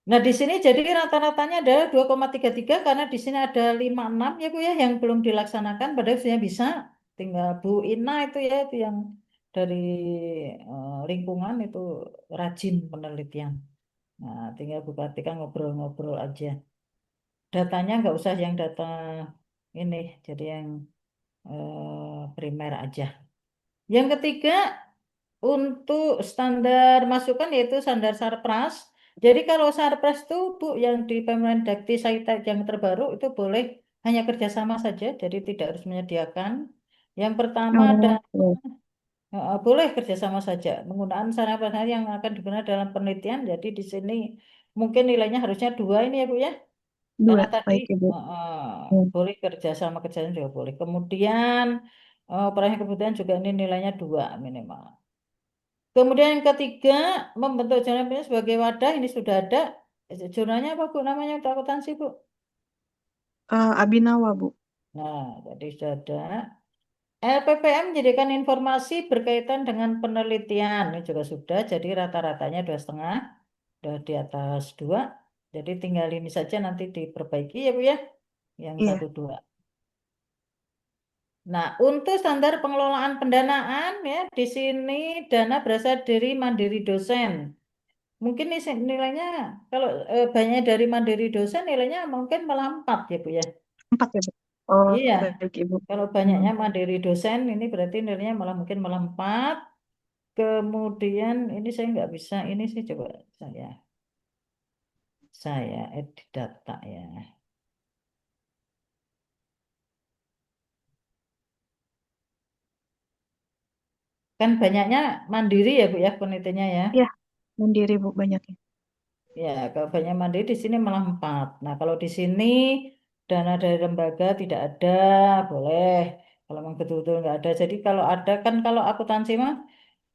Nah, di sini jadi rata-ratanya adalah 2,33 karena di sini ada 56 ya Bu ya yang belum dilaksanakan padahal sudah bisa. Tinggal Bu Ina itu ya itu yang dari lingkungan itu rajin penelitian. Nah, tinggal Bu Kartika ngobrol-ngobrol aja. Datanya nggak usah yang data ini, jadi yang primer aja. Yang ketiga, untuk standar masukan yaitu standar Sarpras. Jadi kalau Sarpras itu Bu yang di Pemendagri Saita yang terbaru itu boleh hanya kerjasama saja, jadi tidak harus menyediakan. Yang pertama ada Oh, baik. boleh kerjasama saja menggunakan sarana prasarana yang akan digunakan dalam penelitian. Jadi di sini mungkin nilainya harusnya 2 ini ya Bu ya. Dua, Karena tadi baik Ibu. Hmm. boleh kerjasama juga boleh. Kemudian perolehan kebutuhan juga ini nilainya 2 minimal. Kemudian yang ketiga, membentuk jurnal bisnis sebagai wadah, ini sudah ada. Jurnalnya apa Bu namanya untuk akuntansi Bu? Abinawa Bu. Nah, jadi sudah ada. LPPM menjadikan informasi berkaitan dengan penelitian, ini juga sudah, jadi rata-ratanya 2,5, sudah di atas 2. Jadi tinggal ini saja nanti diperbaiki ya Bu ya, yang Iya. 1, 2. Nah, untuk standar pengelolaan pendanaan ya, di sini dana berasal dari mandiri dosen. mungkin nilainya kalau banyak dari mandiri dosen nilainya mungkin malah 4 ya Bu ya. 4 ya, Bu? Oh, Iya, baik Ibu. kalau Hmm. banyaknya mandiri dosen ini berarti nilainya malah mungkin malah 4. Kemudian ini saya nggak bisa, ini sih coba saya edit data ya. Kan banyaknya mandiri ya Bu ya penelitiannya ya. Ya, mandiri Bu banyaknya. Ya, kalau banyak mandiri di sini malah 4. Nah, kalau di sini dana dari lembaga tidak ada, boleh. Kalau memang betul-betul nggak ada. Jadi kalau ada kan kalau akuntansi mah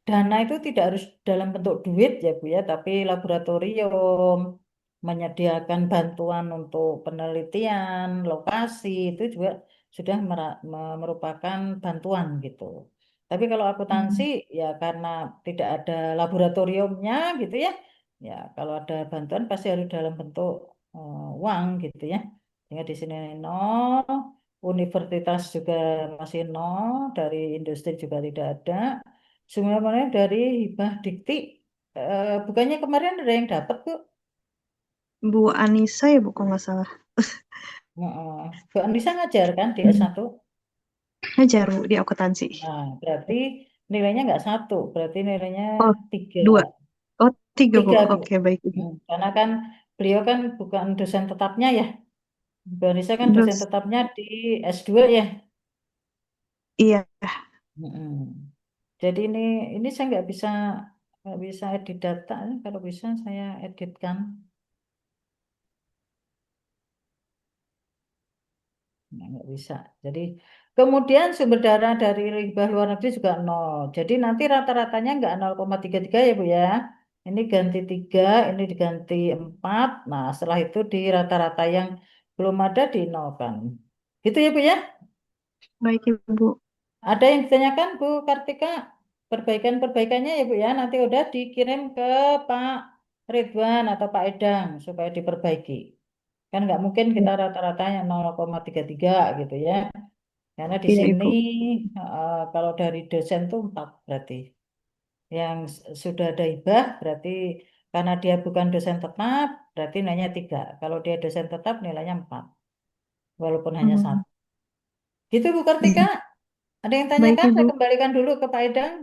dana itu tidak harus dalam bentuk duit ya Bu ya, tapi laboratorium menyediakan bantuan untuk penelitian, lokasi itu juga sudah merupakan bantuan gitu. Tapi kalau akuntansi Hmm. ya karena tidak ada laboratoriumnya gitu ya, ya kalau ada bantuan pasti harus dalam bentuk uang gitu ya. Sehingga di sini nol, universitas juga masih nol, dari industri juga tidak ada. Sebenarnya dari hibah dikti, bukannya kemarin ada yang dapat Bu? Bu Anissa ya Bu, kalau nggak salah. Heeh. Bu Anissa ngajar kan di Hmm. S1? Ngajar Bu di akuntansi. Nah, berarti nilainya nggak 1, berarti nilainya Oh, 3. 2. Oh, 3 Bu. 3 Bu. Oke, baik Ibu. Karena kan beliau kan bukan dosen tetapnya ya. Bu Anissa kan dosen Terus, tetapnya di S2 ya. iya. Mm-mm. Jadi ini saya nggak bisa edit data. Kalau bisa saya editkan. Nggak bisa. Jadi kemudian sumber dana dari riba luar negeri juga nol. Jadi nanti rata-ratanya nggak 0,33 ya Bu ya. Ini ganti 3, ini diganti 4. Nah setelah itu di rata-rata yang belum ada di nol kan. Gitu ya Bu ya. Baik Ibu. Ada yang ditanyakan Bu Kartika? Perbaikan-perbaikannya ya Bu ya. Nanti udah dikirim ke Pak Ridwan atau Pak Edang supaya diperbaiki. Kan nggak mungkin Ya, kita rata-ratanya 0,33 gitu ya. Karena di iya sini Ibu. kalau dari dosen tuh 4 berarti. Yang sudah ada hibah berarti karena dia bukan dosen tetap berarti nilainya 3. Kalau dia dosen tetap nilainya 4. Walaupun hanya Hmm. 1. Gitu Bu Kartika. Iya. Ada yang Baik tanyakan? Saya Ibu. kembalikan dulu ke Pak Edang.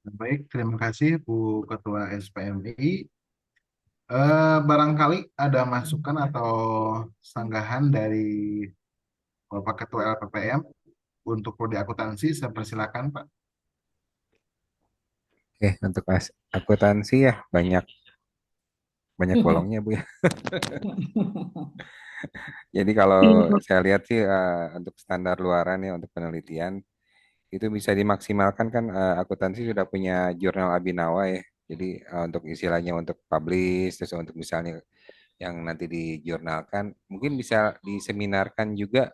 Baik, terima kasih Bu Ketua SPMI. Barangkali ada masukan atau sanggahan dari Bapak Ketua LPPM untuk prodi akuntansi, saya persilakan Pak. Oke, untuk akuntansi ya banyak banyak bolongnya Bu ya. Jadi kalau Iya Bu. saya lihat sih untuk standar luaran ya untuk penelitian itu bisa dimaksimalkan kan akuntansi sudah punya jurnal Abhinawa ya. Jadi untuk istilahnya untuk publish terus untuk misalnya yang nanti dijurnalkan mungkin bisa diseminarkan juga.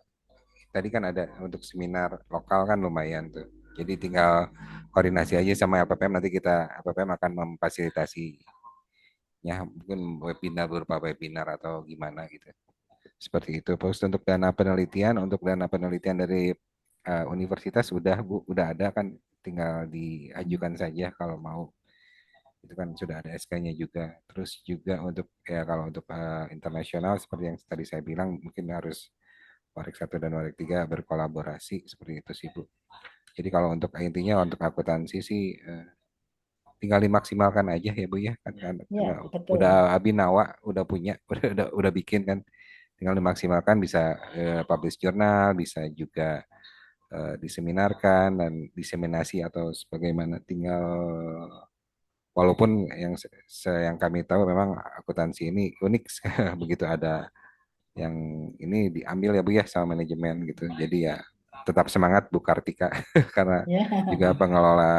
Tadi kan ada untuk seminar lokal kan lumayan tuh. Jadi tinggal koordinasi aja sama LPPM nanti kita LPPM akan memfasilitasi ya mungkin webinar berupa webinar atau gimana gitu. Seperti itu. Terus untuk dana penelitian dari universitas sudah Bu, udah ada kan tinggal diajukan saja kalau mau. Itu kan sudah ada SK-nya juga. Terus juga untuk ya kalau untuk internasional seperti yang tadi saya bilang mungkin harus Warik 1 dan Warik 3 berkolaborasi seperti itu sih Bu. Jadi kalau untuk intinya untuk akuntansi sih tinggal dimaksimalkan aja ya Bu ya kan, karena Ya, udah betul. Abinawa udah punya udah bikin kan tinggal dimaksimalkan bisa publish jurnal bisa juga diseminarkan dan diseminasi atau sebagaimana tinggal walaupun yang kami tahu memang akuntansi ini unik begitu ada yang ini diambil ya Bu ya sama manajemen gitu jadi ya tetap semangat Bu Kartika karena Ya, juga pengelola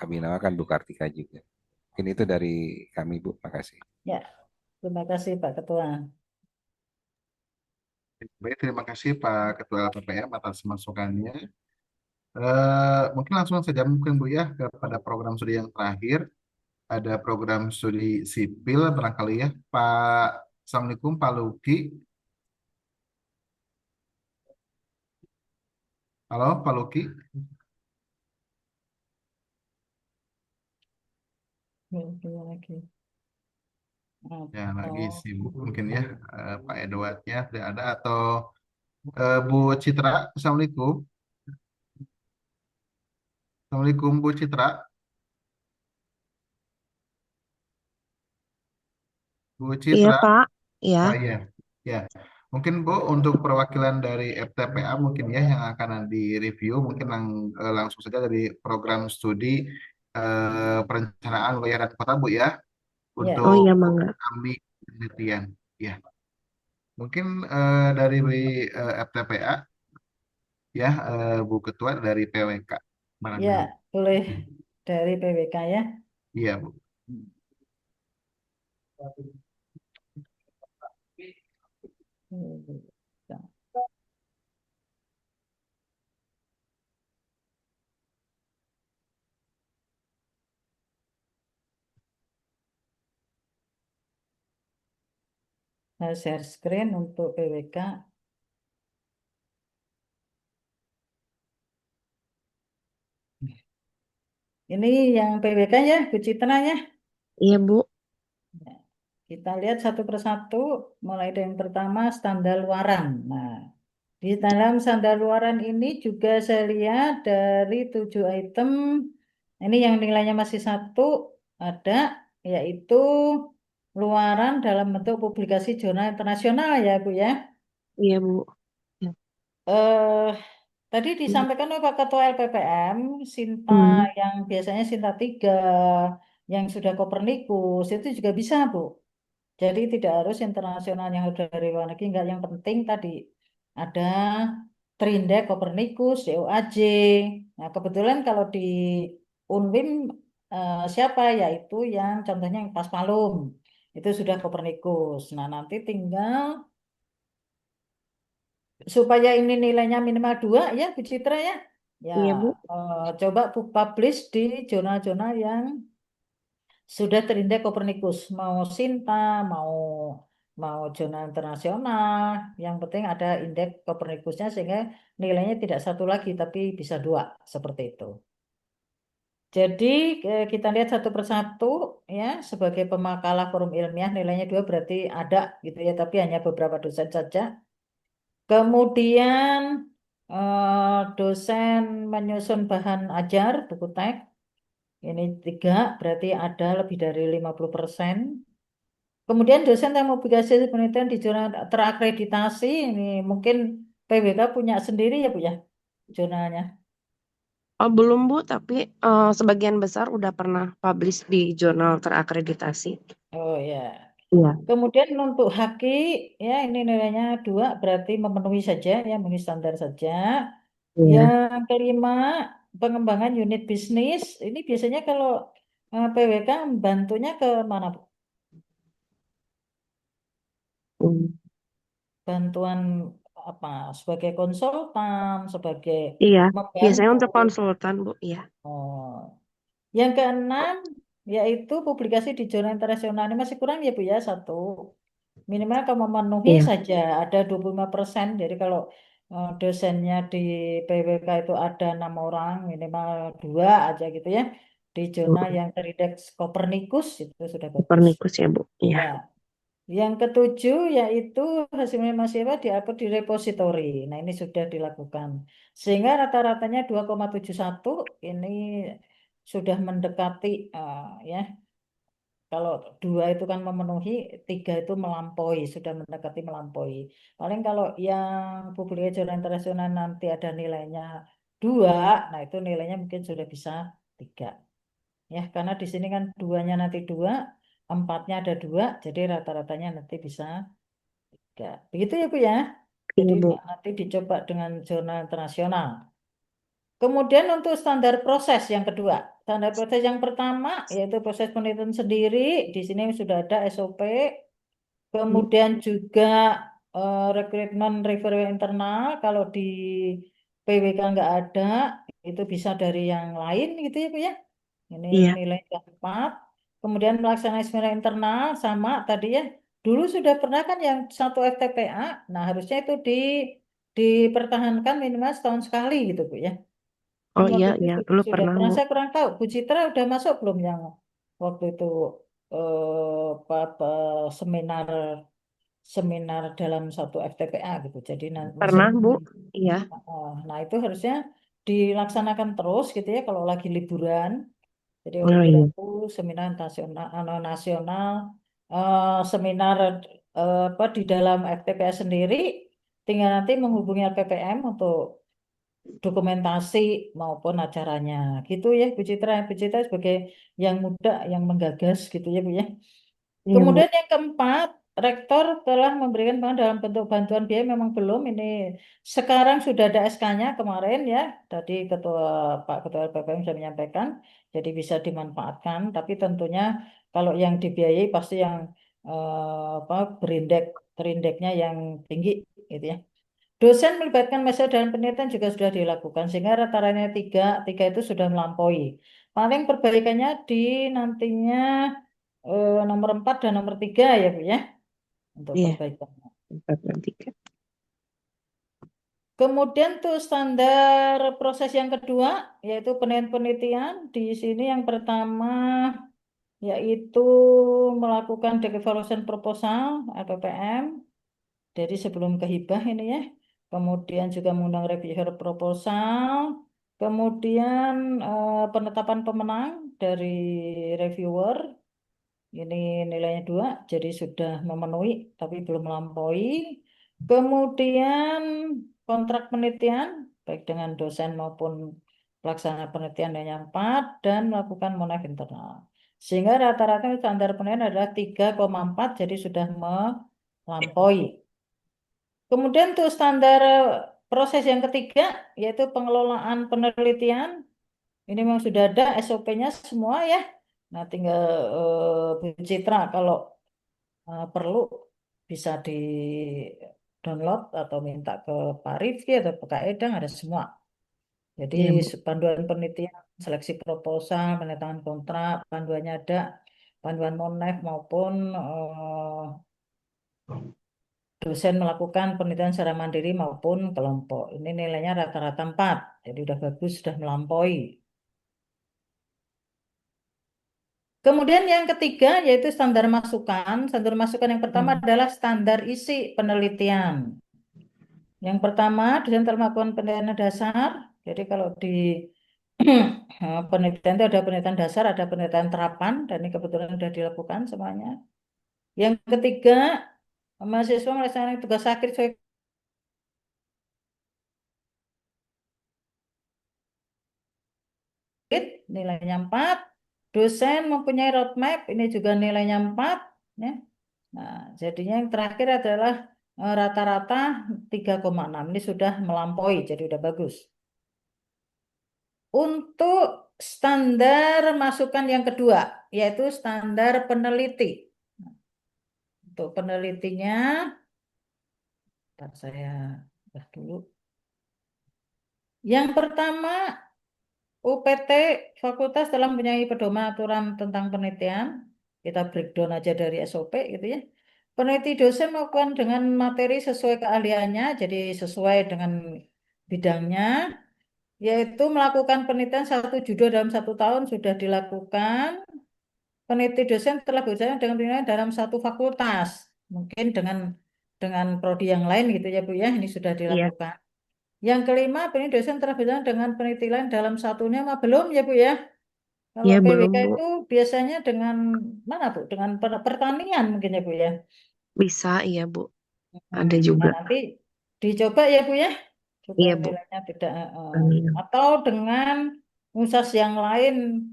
Abinawa kan Bu Kartika juga. Mungkin itu dari kami, Bu. Makasih. ya. Terima kasih Pak Ketua. Baik, terima kasih Pak Ketua LPPM atas masukannya. Mungkin langsung saja mungkin Bu ya kepada program studi yang terakhir. Ada program studi sipil barangkali ya. Pak, Assalamualaikum Pak Luki. Halo Pak Luki. Dua lagi. Ya, lagi Atau sibuk mungkin ya, Pak Edwardnya tidak ada, atau Bu Citra. Assalamualaikum. Assalamualaikum Bu Citra. Bu Iya, Citra. Pak. Ya, Oh iya, ya. Mungkin Bu untuk perwakilan dari FTPA mungkin ya yang akan direview, mungkin langsung saja dari program studi perencanaan wilayah dan kota Bu ya, ya, oh iya, untuk Mangga. kami penelitian. Ya, mungkin dari FTPA ya, Bu Ketua dari PWK ya barangkali. boleh dari PWK ya. Iya Bu. Saya share screen untuk PWK. Ini yang PWK ya, Bu Citra ya. Iya, Bu. Ya, kita lihat satu persatu, mulai dari yang pertama standar luaran. Nah, di dalam standar luaran ini juga saya lihat dari 7 item, ini yang nilainya masih satu, ada, yaitu luaran dalam bentuk publikasi jurnal internasional ya Bu ya. Iya, Bu. Ya. Eh, Tadi disampaikan oleh Pak Ketua LPPM, Sinta Hmm. yang biasanya Sinta 3, yang sudah Kopernikus, itu juga bisa Bu. Jadi tidak harus internasional yang dari luar negeri, enggak, yang penting tadi ada Trindek, Kopernikus, DOAJ. Nah, kebetulan kalau di Unwim siapa? Yaitu yang contohnya yang Pas Palum. Itu sudah Kopernikus. Nah, nanti tinggal supaya ini nilainya minimal 2 ya, Bu Citra ya. Ya, Iya, Bu. coba publish di jurnal-jurnal yang sudah terindeks Kopernikus, mau Sinta, mau mau jurnal internasional, yang penting ada indeks Kopernikusnya sehingga nilainya tidak satu lagi tapi bisa 2 seperti itu. Jadi kita lihat satu persatu ya, sebagai pemakalah forum ilmiah nilainya 2 berarti ada gitu ya, tapi hanya beberapa dosen saja. Kemudian dosen menyusun bahan ajar buku teks ini 3 berarti ada lebih dari 50%. Kemudian dosen yang publikasi penelitian di jurnal terakreditasi ini mungkin PWK punya sendiri ya Bu ya jurnalnya. Oh, belum, Bu, tapi sebagian besar udah pernah publish di jurnal terakreditasi. Oh ya. Iya. Kemudian untuk Haki ya ini nilainya 2 berarti memenuhi saja ya memenuhi standar saja. Iya. Yang kelima pengembangan unit bisnis ini biasanya kalau PWK bantunya ke mana Bu? Hmm. Bantuan apa sebagai konsultan, sebagai Iya. Biasanya membantu. untuk konsultan, Bu. Iya. Oh. Yang keenam yaitu publikasi di jurnal internasional ini masih kurang ya Bu ya satu. Minimal kalau memenuhi Iya. saja ada 25%. Jadi kalau dosennya di PWK itu ada 6 orang, minimal 2 aja gitu ya. Di jurnal Bu. yang terindeks Kopernikus itu sudah bagus. Kopernikus ya, Bu. Iya. Ya. Yang ketujuh yaitu hasilnya mahasiswa diupload di repositori. Nah, ini sudah dilakukan. Sehingga rata-ratanya 2,71 ini sudah mendekati ya. Kalau 2 itu kan memenuhi, 3 itu melampaui, sudah mendekati melampaui. Paling kalau yang publikasi jurnal internasional nanti ada nilainya 2, nah itu nilainya mungkin sudah bisa 3. Ya, karena di sini kan 2-nya nanti 2, 4-nya ada 2, jadi rata-ratanya nanti bisa 3. Begitu ya Bu ya. Jadi Iya, Bu. nanti dicoba dengan jurnal internasional. Kemudian untuk standar proses yang kedua. Standar proses yang pertama yaitu proses penelitian sendiri. Di sini sudah ada SOP. Kemudian juga rekrutmen reviewer internal. Kalau di PWK nggak ada, itu bisa dari yang lain gitu ya Bu ya. Ini Iya. nilai keempat. Kemudian melaksanakan seminar internal sama tadi ya. Dulu sudah pernah kan yang satu FTPA. Nah harusnya itu dipertahankan minimal setahun sekali gitu Bu ya. Kan Oh, iya, waktu itu iya. Dulu sudah pernah, pernah, Bu. saya kurang tahu. Bu Citra udah masuk belum yang waktu itu seminar seminar dalam satu FTPA gitu. Jadi Pernah, Bu? Iya. nah itu harusnya dilaksanakan terus gitu ya kalau lagi liburan. Jadi Oh liburan iya. itu seminar nasional, seminar apa di dalam FTPA sendiri, tinggal nanti menghubungi LPPM untuk dokumentasi maupun acaranya, gitu ya Bu Citra. Bu Citra sebagai yang muda, yang menggagas gitu ya Bu ya. Iya, Bu. Kemudian yang keempat, rektor telah memberikan bantuan dalam bentuk bantuan biaya memang belum ini. Sekarang sudah ada SK-nya kemarin ya. Tadi Pak Ketua LPPM sudah menyampaikan, jadi bisa dimanfaatkan. Tapi tentunya kalau yang dibiayai pasti yang apa terindeknya yang tinggi gitu ya. Dosen melibatkan mahasiswa dalam penelitian juga sudah dilakukan sehingga rata-ratanya tiga itu sudah melampaui. Paling perbaikannya di nantinya nomor 4 dan nomor 3 ya Bu ya untuk Iya, perbaikan. 4 dan 3. Kemudian tuh standar proses yang kedua yaitu penelitian. Di sini yang pertama yaitu melakukan evaluation proposal LPPM dari sebelum ke hibah ini ya. Kemudian juga mengundang reviewer proposal. Kemudian penetapan pemenang dari reviewer. Ini nilainya 2, jadi sudah memenuhi tapi belum melampaui. Kemudian kontrak penelitian, baik dengan dosen maupun pelaksana penelitian yang 4, dan melakukan monaf internal. Sehingga rata-rata standar penelitian adalah 3,4, jadi sudah melampaui. Kemudian tuh standar proses yang ketiga, yaitu pengelolaan penelitian. Ini memang sudah ada SOP-nya semua ya. Nah, tinggal Bu Citra kalau perlu bisa di download atau minta ke Pak Rifki atau ke Kak Edang ada semua. Jadi Iya, Bu. panduan penelitian, seleksi proposal, penandatangan kontrak, panduannya ada, panduan monef maupun dosen melakukan penelitian secara mandiri maupun kelompok. Ini nilainya rata-rata 4, jadi udah bagus, sudah melampaui. Kemudian yang ketiga yaitu standar masukan. Standar masukan yang pertama adalah standar isi penelitian. Yang pertama, dosen telah melakukan penelitian dasar. Jadi kalau di penelitian itu ada penelitian dasar, ada penelitian terapan, dan ini kebetulan sudah dilakukan semuanya. Yang ketiga, mahasiswa melaksanakan tugas akhir sesuai nilainya 4. Dosen mempunyai roadmap, ini juga nilainya 4. Ya. Nah, jadinya yang terakhir adalah rata-rata 3,6. Ini sudah melampaui, jadi udah bagus. Untuk standar masukan yang kedua, yaitu standar peneliti. Untuk penelitinya, ntar saya dulu. Yang pertama, UPT Fakultas telah mempunyai pedoman aturan tentang penelitian. Kita breakdown aja dari SOP gitu ya. Peneliti dosen melakukan dengan materi sesuai keahliannya, jadi sesuai dengan bidangnya, yaitu melakukan penelitian 1 judul dalam 1 tahun sudah dilakukan. Peneliti dosen telah berjalan dengan penelitian dalam 1 fakultas, mungkin dengan prodi yang lain gitu ya Bu ya, ini sudah Iya. dilakukan. Yang kelima, peneliti dosen telah berjalan dengan penelitian dalam satunya mah belum ya Bu ya. Kalau Iya, belum, PWK Bu. itu biasanya dengan mana Bu? Dengan pertanian mungkin ya Bu ya. Bisa, iya, Bu. Ada Nah, juga. nanti dicoba ya Bu ya, supaya Iya, Bu. nilainya tidak Amin. atau dengan universitas yang lain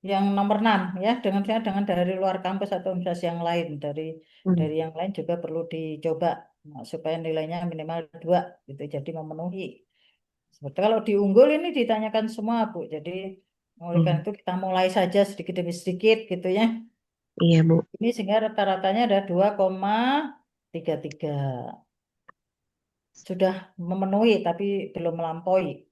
yang nomor 6 ya, dengan dari luar kampus atau universitas yang lain dari yang lain juga perlu dicoba. Nah, supaya nilainya minimal 2 gitu, jadi memenuhi. Seperti kalau di Unggul ini ditanyakan semua Bu, jadi oleh karena itu kita mulai saja sedikit demi sedikit gitu ya. Iya, Bu. Ini sehingga rata-ratanya ada 2,33. Sudah memenuhi tapi belum melampaui.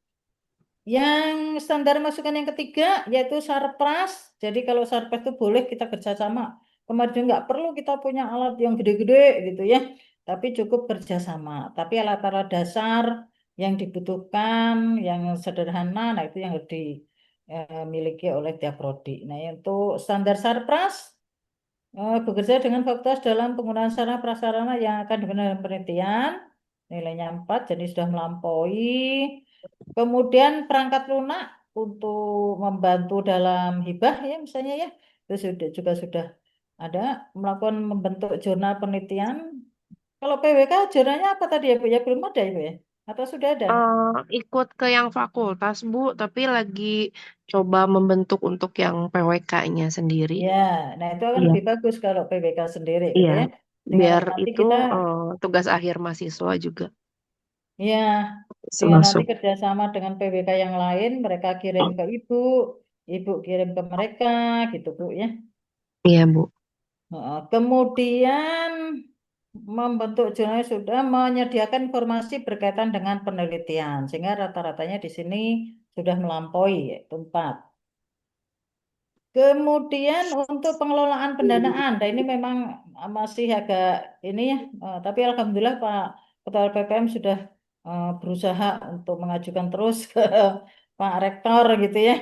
Yang standar masukan yang ketiga yaitu sarpras. Jadi kalau sarpras itu boleh kita kerjasama. Kemarin nggak perlu kita punya alat yang gede-gede gitu ya. Tapi cukup kerjasama. Tapi alat-alat dasar yang dibutuhkan, yang sederhana, nah itu yang harus miliki oleh tiap prodi. Nah, untuk standar Sarpras bekerja dengan fakultas dalam penggunaan sarana prasarana yang akan digunakan dalam penelitian, nilainya 4, jadi sudah melampaui. Kemudian perangkat lunak untuk membantu dalam hibah ya misalnya ya, itu juga sudah ada melakukan membentuk jurnal penelitian. Kalau PWK jurnalnya apa tadi ya Bu? Ya belum ada ya Bu ya? Atau sudah ada? Ikut ke yang fakultas, Bu, tapi lagi coba membentuk untuk yang PWK-nya sendiri. Ya, nah itu akan Iya, lebih bagus kalau PWK sendiri gitu iya. ya. Dengan Biar nanti itu kita, tugas akhir mahasiswa juga ya, dengan nanti semasuk. kerjasama dengan PWK yang lain, mereka kirim ke ibu kirim ke mereka gitu Bu ya. Iya, Bu. Kemudian membentuk jurnal sudah menyediakan informasi berkaitan dengan penelitian, sehingga rata-ratanya di sini sudah melampaui, yaitu 4. Kemudian untuk pengelolaan pendanaan, nah ini memang masih agak ini ya, tapi alhamdulillah Pak Ketua PPM sudah berusaha untuk mengajukan terus ke Pak Rektor gitu ya.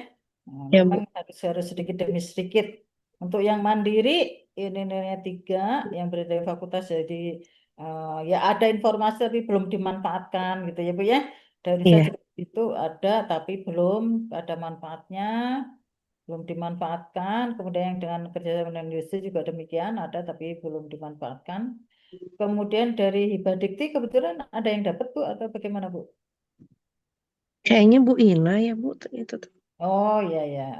Ya, Memang Bu. harus sedikit demi sedikit. Untuk yang mandiri ini nilainya 3, yang berada dari fakultas jadi ya ada informasi tapi belum dimanfaatkan gitu ya Bu ya. Dari saya Iya, juga itu ada tapi belum ada manfaatnya, belum dimanfaatkan. Kemudian yang dengan kerjasama dengan industri juga demikian, ada tapi belum dimanfaatkan. Kemudian dari hibah dikti kebetulan ada yang dapat Bu atau bagaimana Bu? kayaknya Bu Ina ya, Bu, itu tuh. Oh iya ya.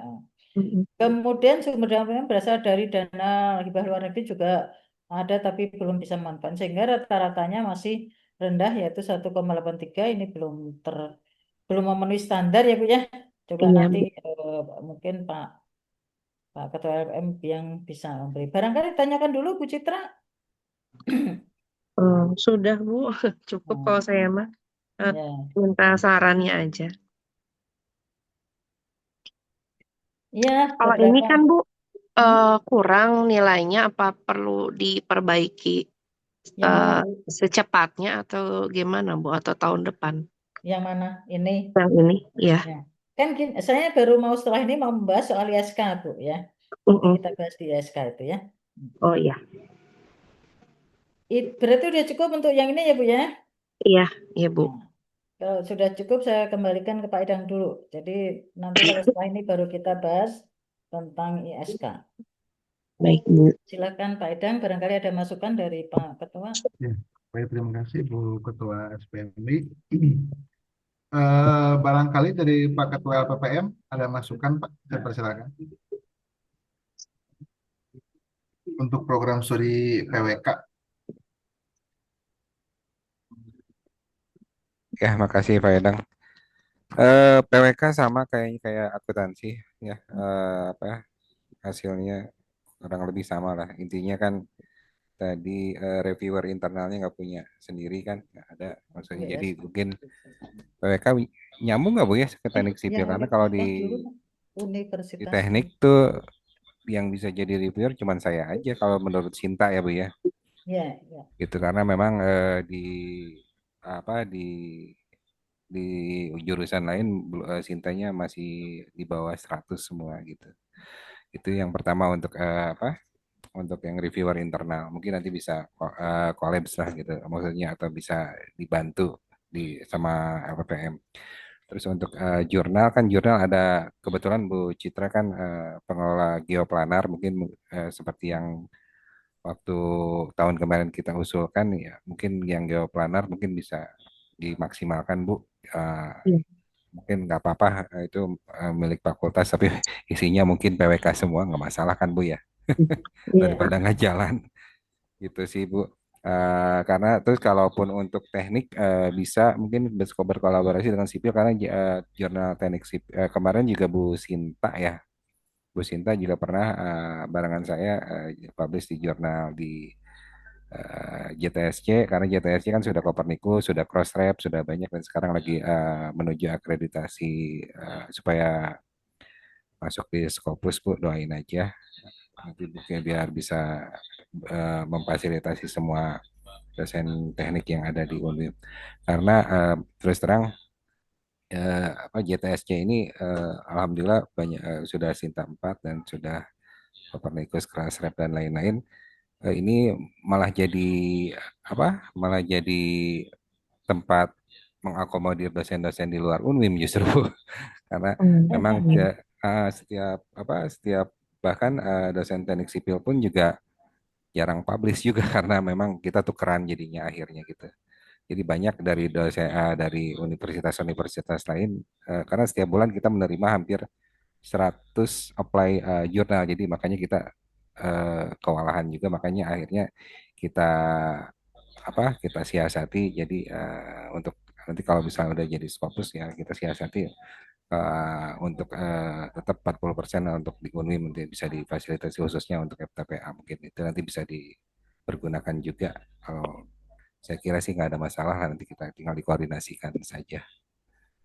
Mm-mm. Kemudian sumber dana pendanaan berasal dari dana hibah luar negeri juga ada tapi belum bisa manfaat sehingga rata-ratanya masih rendah yaitu 1,83. Ini belum memenuhi standar ya Bu ya. Coba Iya, nanti Bu. mungkin Pak Ketua LM yang bisa memberi. Barangkali tanyakan dulu Bu Citra. Sudah, Bu. Cukup kalau Hmm, saya mah. Eh, ya, Minta sarannya aja. ya Kalau ini beberapa. kan, Bu, Hmm, kurang nilainya, apa perlu diperbaiki yang mana eh, Bu? secepatnya atau gimana, Bu? Atau tahun depan? Yang mana? Ini. Yang ini, ya. Ya. Kan saya baru mau setelah ini mau membahas soal ISK Bu ya. Nanti Mm-mm. kita bahas di ISK itu ya. Oh iya, Berarti udah cukup untuk yang ini ya Bu ya. iya, iya, Bu. Nah, kalau sudah cukup saya kembalikan ke Pak Idang dulu. Jadi nanti kalau setelah ini baru kita bahas tentang ISK. Baik, Bu. Silakan Pak Idang, barangkali ada masukan dari Pak Ketua. Ya, baik, terima kasih Bu Ketua SPMI. Barangkali dari Pak Ketua LPPM ada masukan Pak, saya persilakan untuk program studi PWK. Ya, makasih Pak Edang. PWK sama kayak akuntansi ya, apa hasilnya kurang lebih sama lah. Intinya kan tadi reviewer internalnya nggak punya sendiri kan, nggak ada. Maksudnya jadi UIS. mungkin PWK nyambung nggak Bu ya ke teknik Yang sipil karena kalau universitas dulu di universitas. teknik tuh yang bisa jadi reviewer cuman saya aja kalau menurut Sinta ya Bu ya. Ya, ya. Gitu karena memang di apa di jurusan lain Sintanya masih di bawah 100 semua gitu. Itu yang pertama untuk apa? Untuk yang reviewer internal. Mungkin nanti bisa collabs lah gitu. Maksudnya atau bisa dibantu sama LPPM. Terus untuk jurnal kan jurnal ada kebetulan Bu Citra kan pengelola geoplanar mungkin seperti yang waktu tahun kemarin kita usulkan ya mungkin yang geoplanar mungkin bisa dimaksimalkan Bu. Eh, Iya. Mungkin nggak apa-apa itu milik fakultas tapi isinya mungkin PWK semua nggak masalah kan Bu ya Iya. daripada nggak jalan gitu sih Bu. Karena terus kalaupun untuk teknik bisa mungkin berkolaborasi dengan sipil karena jurnal teknik sipil kemarin juga Bu Sinta ya Bu Sinta juga pernah barengan saya publish di jurnal di JTSC karena JTSC kan sudah Copernicus, sudah Crossref, sudah banyak dan sekarang lagi menuju akreditasi supaya masuk di Scopus Bu, doain aja nanti mungkin biar bisa memfasilitasi semua dosen teknik yang ada di UNIF. Karena terus terang JTSC ini alhamdulillah banyak sudah Sinta 4 dan sudah Copernicus, Crossref dan lain-lain. Ini malah jadi Malah jadi tempat mengakomodir dosen-dosen di luar UNWIM justru karena memang setiap bahkan dosen teknik sipil pun juga jarang publish juga karena memang kita tukeran jadinya akhirnya gitu. Jadi banyak dari dosen dari universitas-universitas lain karena setiap bulan kita menerima hampir 100 apply jurnal. Jadi makanya kita kewalahan juga makanya akhirnya kita kita siasati jadi untuk nanti kalau misalnya udah jadi Scopus ya kita siasati untuk tetap 40% untuk di UNWIM mungkin bisa difasilitasi khususnya untuk FTPA mungkin itu nanti bisa dipergunakan juga kalau saya kira sih nggak ada masalah nanti kita tinggal dikoordinasikan saja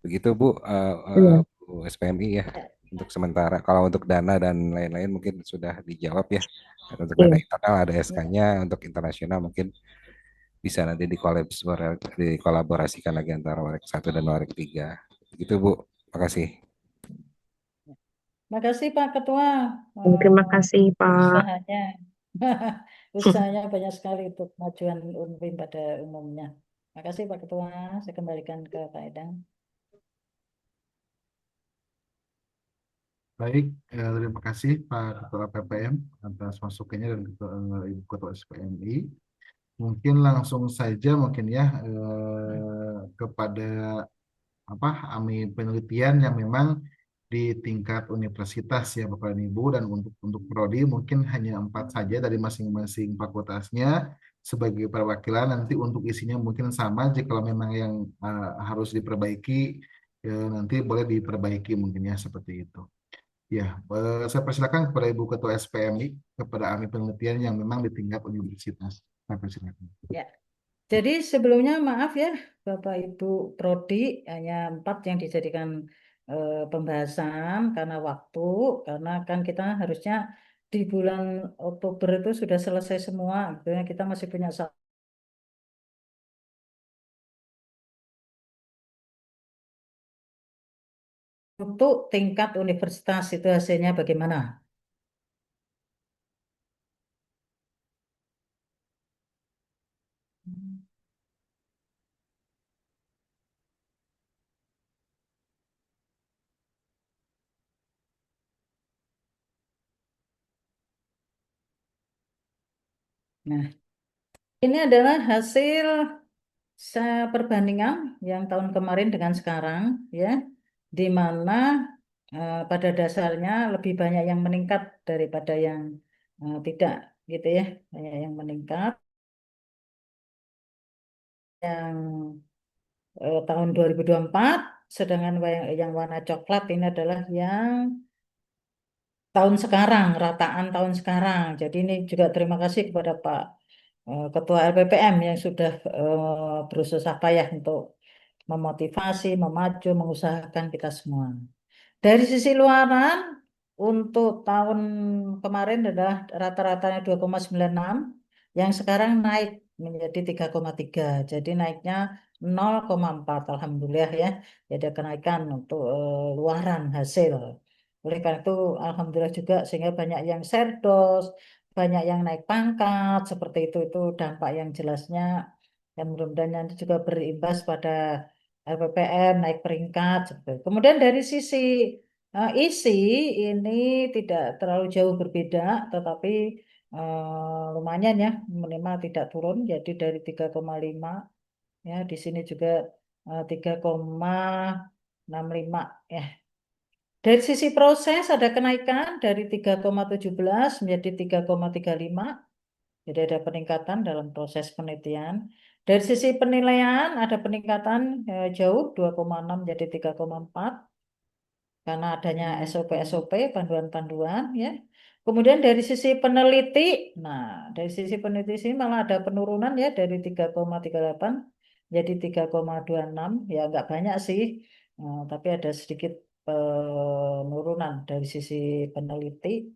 begitu Bu Iya. Bu SPMI ya untuk sementara kalau untuk dana dan lain-lain mungkin sudah dijawab ya dan untuk dana Iya. internal ada SK-nya untuk internasional mungkin bisa nanti dikolaborasikan lagi antara Warek 1 dan Warek 3 begitu Bu makasih. Makasih Pak Ketua. Terima kasih Pak. Usahanya. Usahanya banyak sekali untuk kemajuan UNWIM pada umumnya. Makasih Pak Ketua. Saya kembalikan ke Pak Edang. Baik, terima kasih Pak Ketua PPM atas masukannya dan Ibu Ketua SPMI. Mungkin langsung saja mungkin ya kepada AMI penelitian yang memang di tingkat universitas ya Bapak dan Ibu dan untuk prodi mungkin hanya 4 saja dari masing-masing fakultasnya sebagai perwakilan nanti untuk isinya mungkin sama jika kalau memang yang harus diperbaiki nanti boleh diperbaiki mungkin ya seperti itu. Ya, saya persilakan kepada Ibu Ketua SPMI kepada AMI penelitian yang memang di tingkat universitas. Saya persilakan. Ya. Jadi sebelumnya maaf ya Bapak Ibu Prodi hanya 4 yang dijadikan pembahasan karena waktu karena kan kita harusnya di bulan Oktober itu sudah selesai semua. Akhirnya kita masih punya untuk tingkat universitas itu hasilnya bagaimana? Nah, ini adalah hasil perbandingan yang tahun kemarin dengan sekarang, ya, di mana pada dasarnya lebih banyak yang meningkat daripada yang tidak, gitu ya, banyak yang meningkat. Yang tahun 2024, sedangkan yang warna coklat ini adalah yang tahun sekarang, rataan tahun sekarang. Jadi ini juga terima kasih kepada Pak Ketua LPPM yang sudah berusaha payah untuk memotivasi, memacu, mengusahakan kita semua. Dari sisi luaran, untuk tahun kemarin adalah rata-ratanya 2,96, yang sekarang naik menjadi 3,3. Jadi naiknya 0,4, Alhamdulillah ya. Jadi ada kenaikan untuk luaran hasil. Oleh karena itu, Alhamdulillah juga sehingga banyak yang serdos, banyak yang naik pangkat, seperti itu dampak yang jelasnya. Dan mudah-mudahan nanti juga berimbas pada LPPM naik peringkat. Kemudian dari sisi isi ini tidak terlalu jauh berbeda, tetapi lumayan ya, minimal tidak turun, jadi dari 3,5 ya di sini juga 3,65 ya. Dari sisi proses ada kenaikan dari 3,17 menjadi 3,35. Jadi ada peningkatan dalam proses penelitian. Dari sisi penilaian ada peningkatan jauh 2,6 menjadi 3,4 karena adanya SOP-SOP, panduan-panduan ya. Kemudian dari sisi peneliti, nah dari sisi peneliti sini malah ada penurunan ya dari 3,38 jadi 3,26 ya nggak banyak sih, tapi ada sedikit penurunan dari sisi peneliti.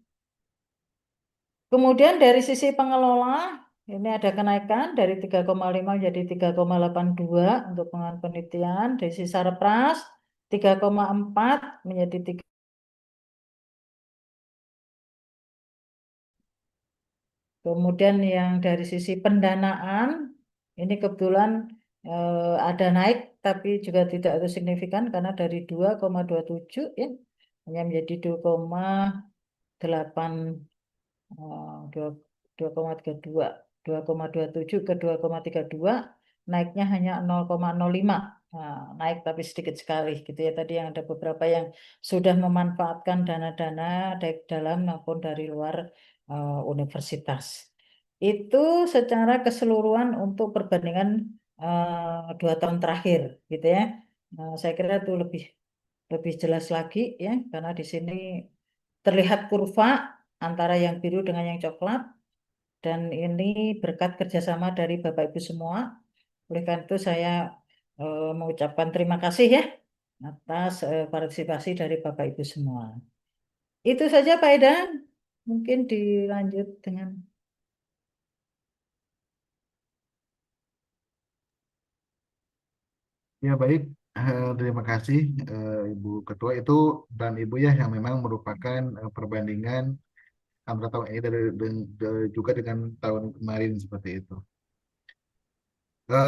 Kemudian dari sisi pengelola, ini ada kenaikan dari 3,5 menjadi 3,82 untuk penelitian. Dari sisi Sarpras, 3,4 menjadi 3. Kemudian yang dari sisi pendanaan, ini kebetulan ada naik, tapi juga tidak harus signifikan karena dari 2,27 ya, hanya menjadi 2,8, dua 2,32, 2,27 ke 2,32, naiknya hanya 0,05. Nah, naik tapi sedikit sekali gitu ya. Tadi yang ada beberapa yang sudah memanfaatkan dana-dana baik dalam maupun dari luar universitas. Itu secara keseluruhan untuk perbandingan 2 tahun terakhir gitu ya. Nah, saya kira itu lebih lebih jelas lagi ya, karena di sini terlihat kurva antara yang biru dengan yang coklat, dan ini berkat kerjasama dari Bapak Ibu semua. Oleh karena itu saya mengucapkan terima kasih ya atas partisipasi dari Bapak Ibu semua. Itu saja Pak Edan. Mungkin dilanjut dengan Ya baik, terima kasih Ibu Ketua itu dan Ibu ya yang memang merupakan perbandingan antara tahun ini juga dengan tahun kemarin seperti itu.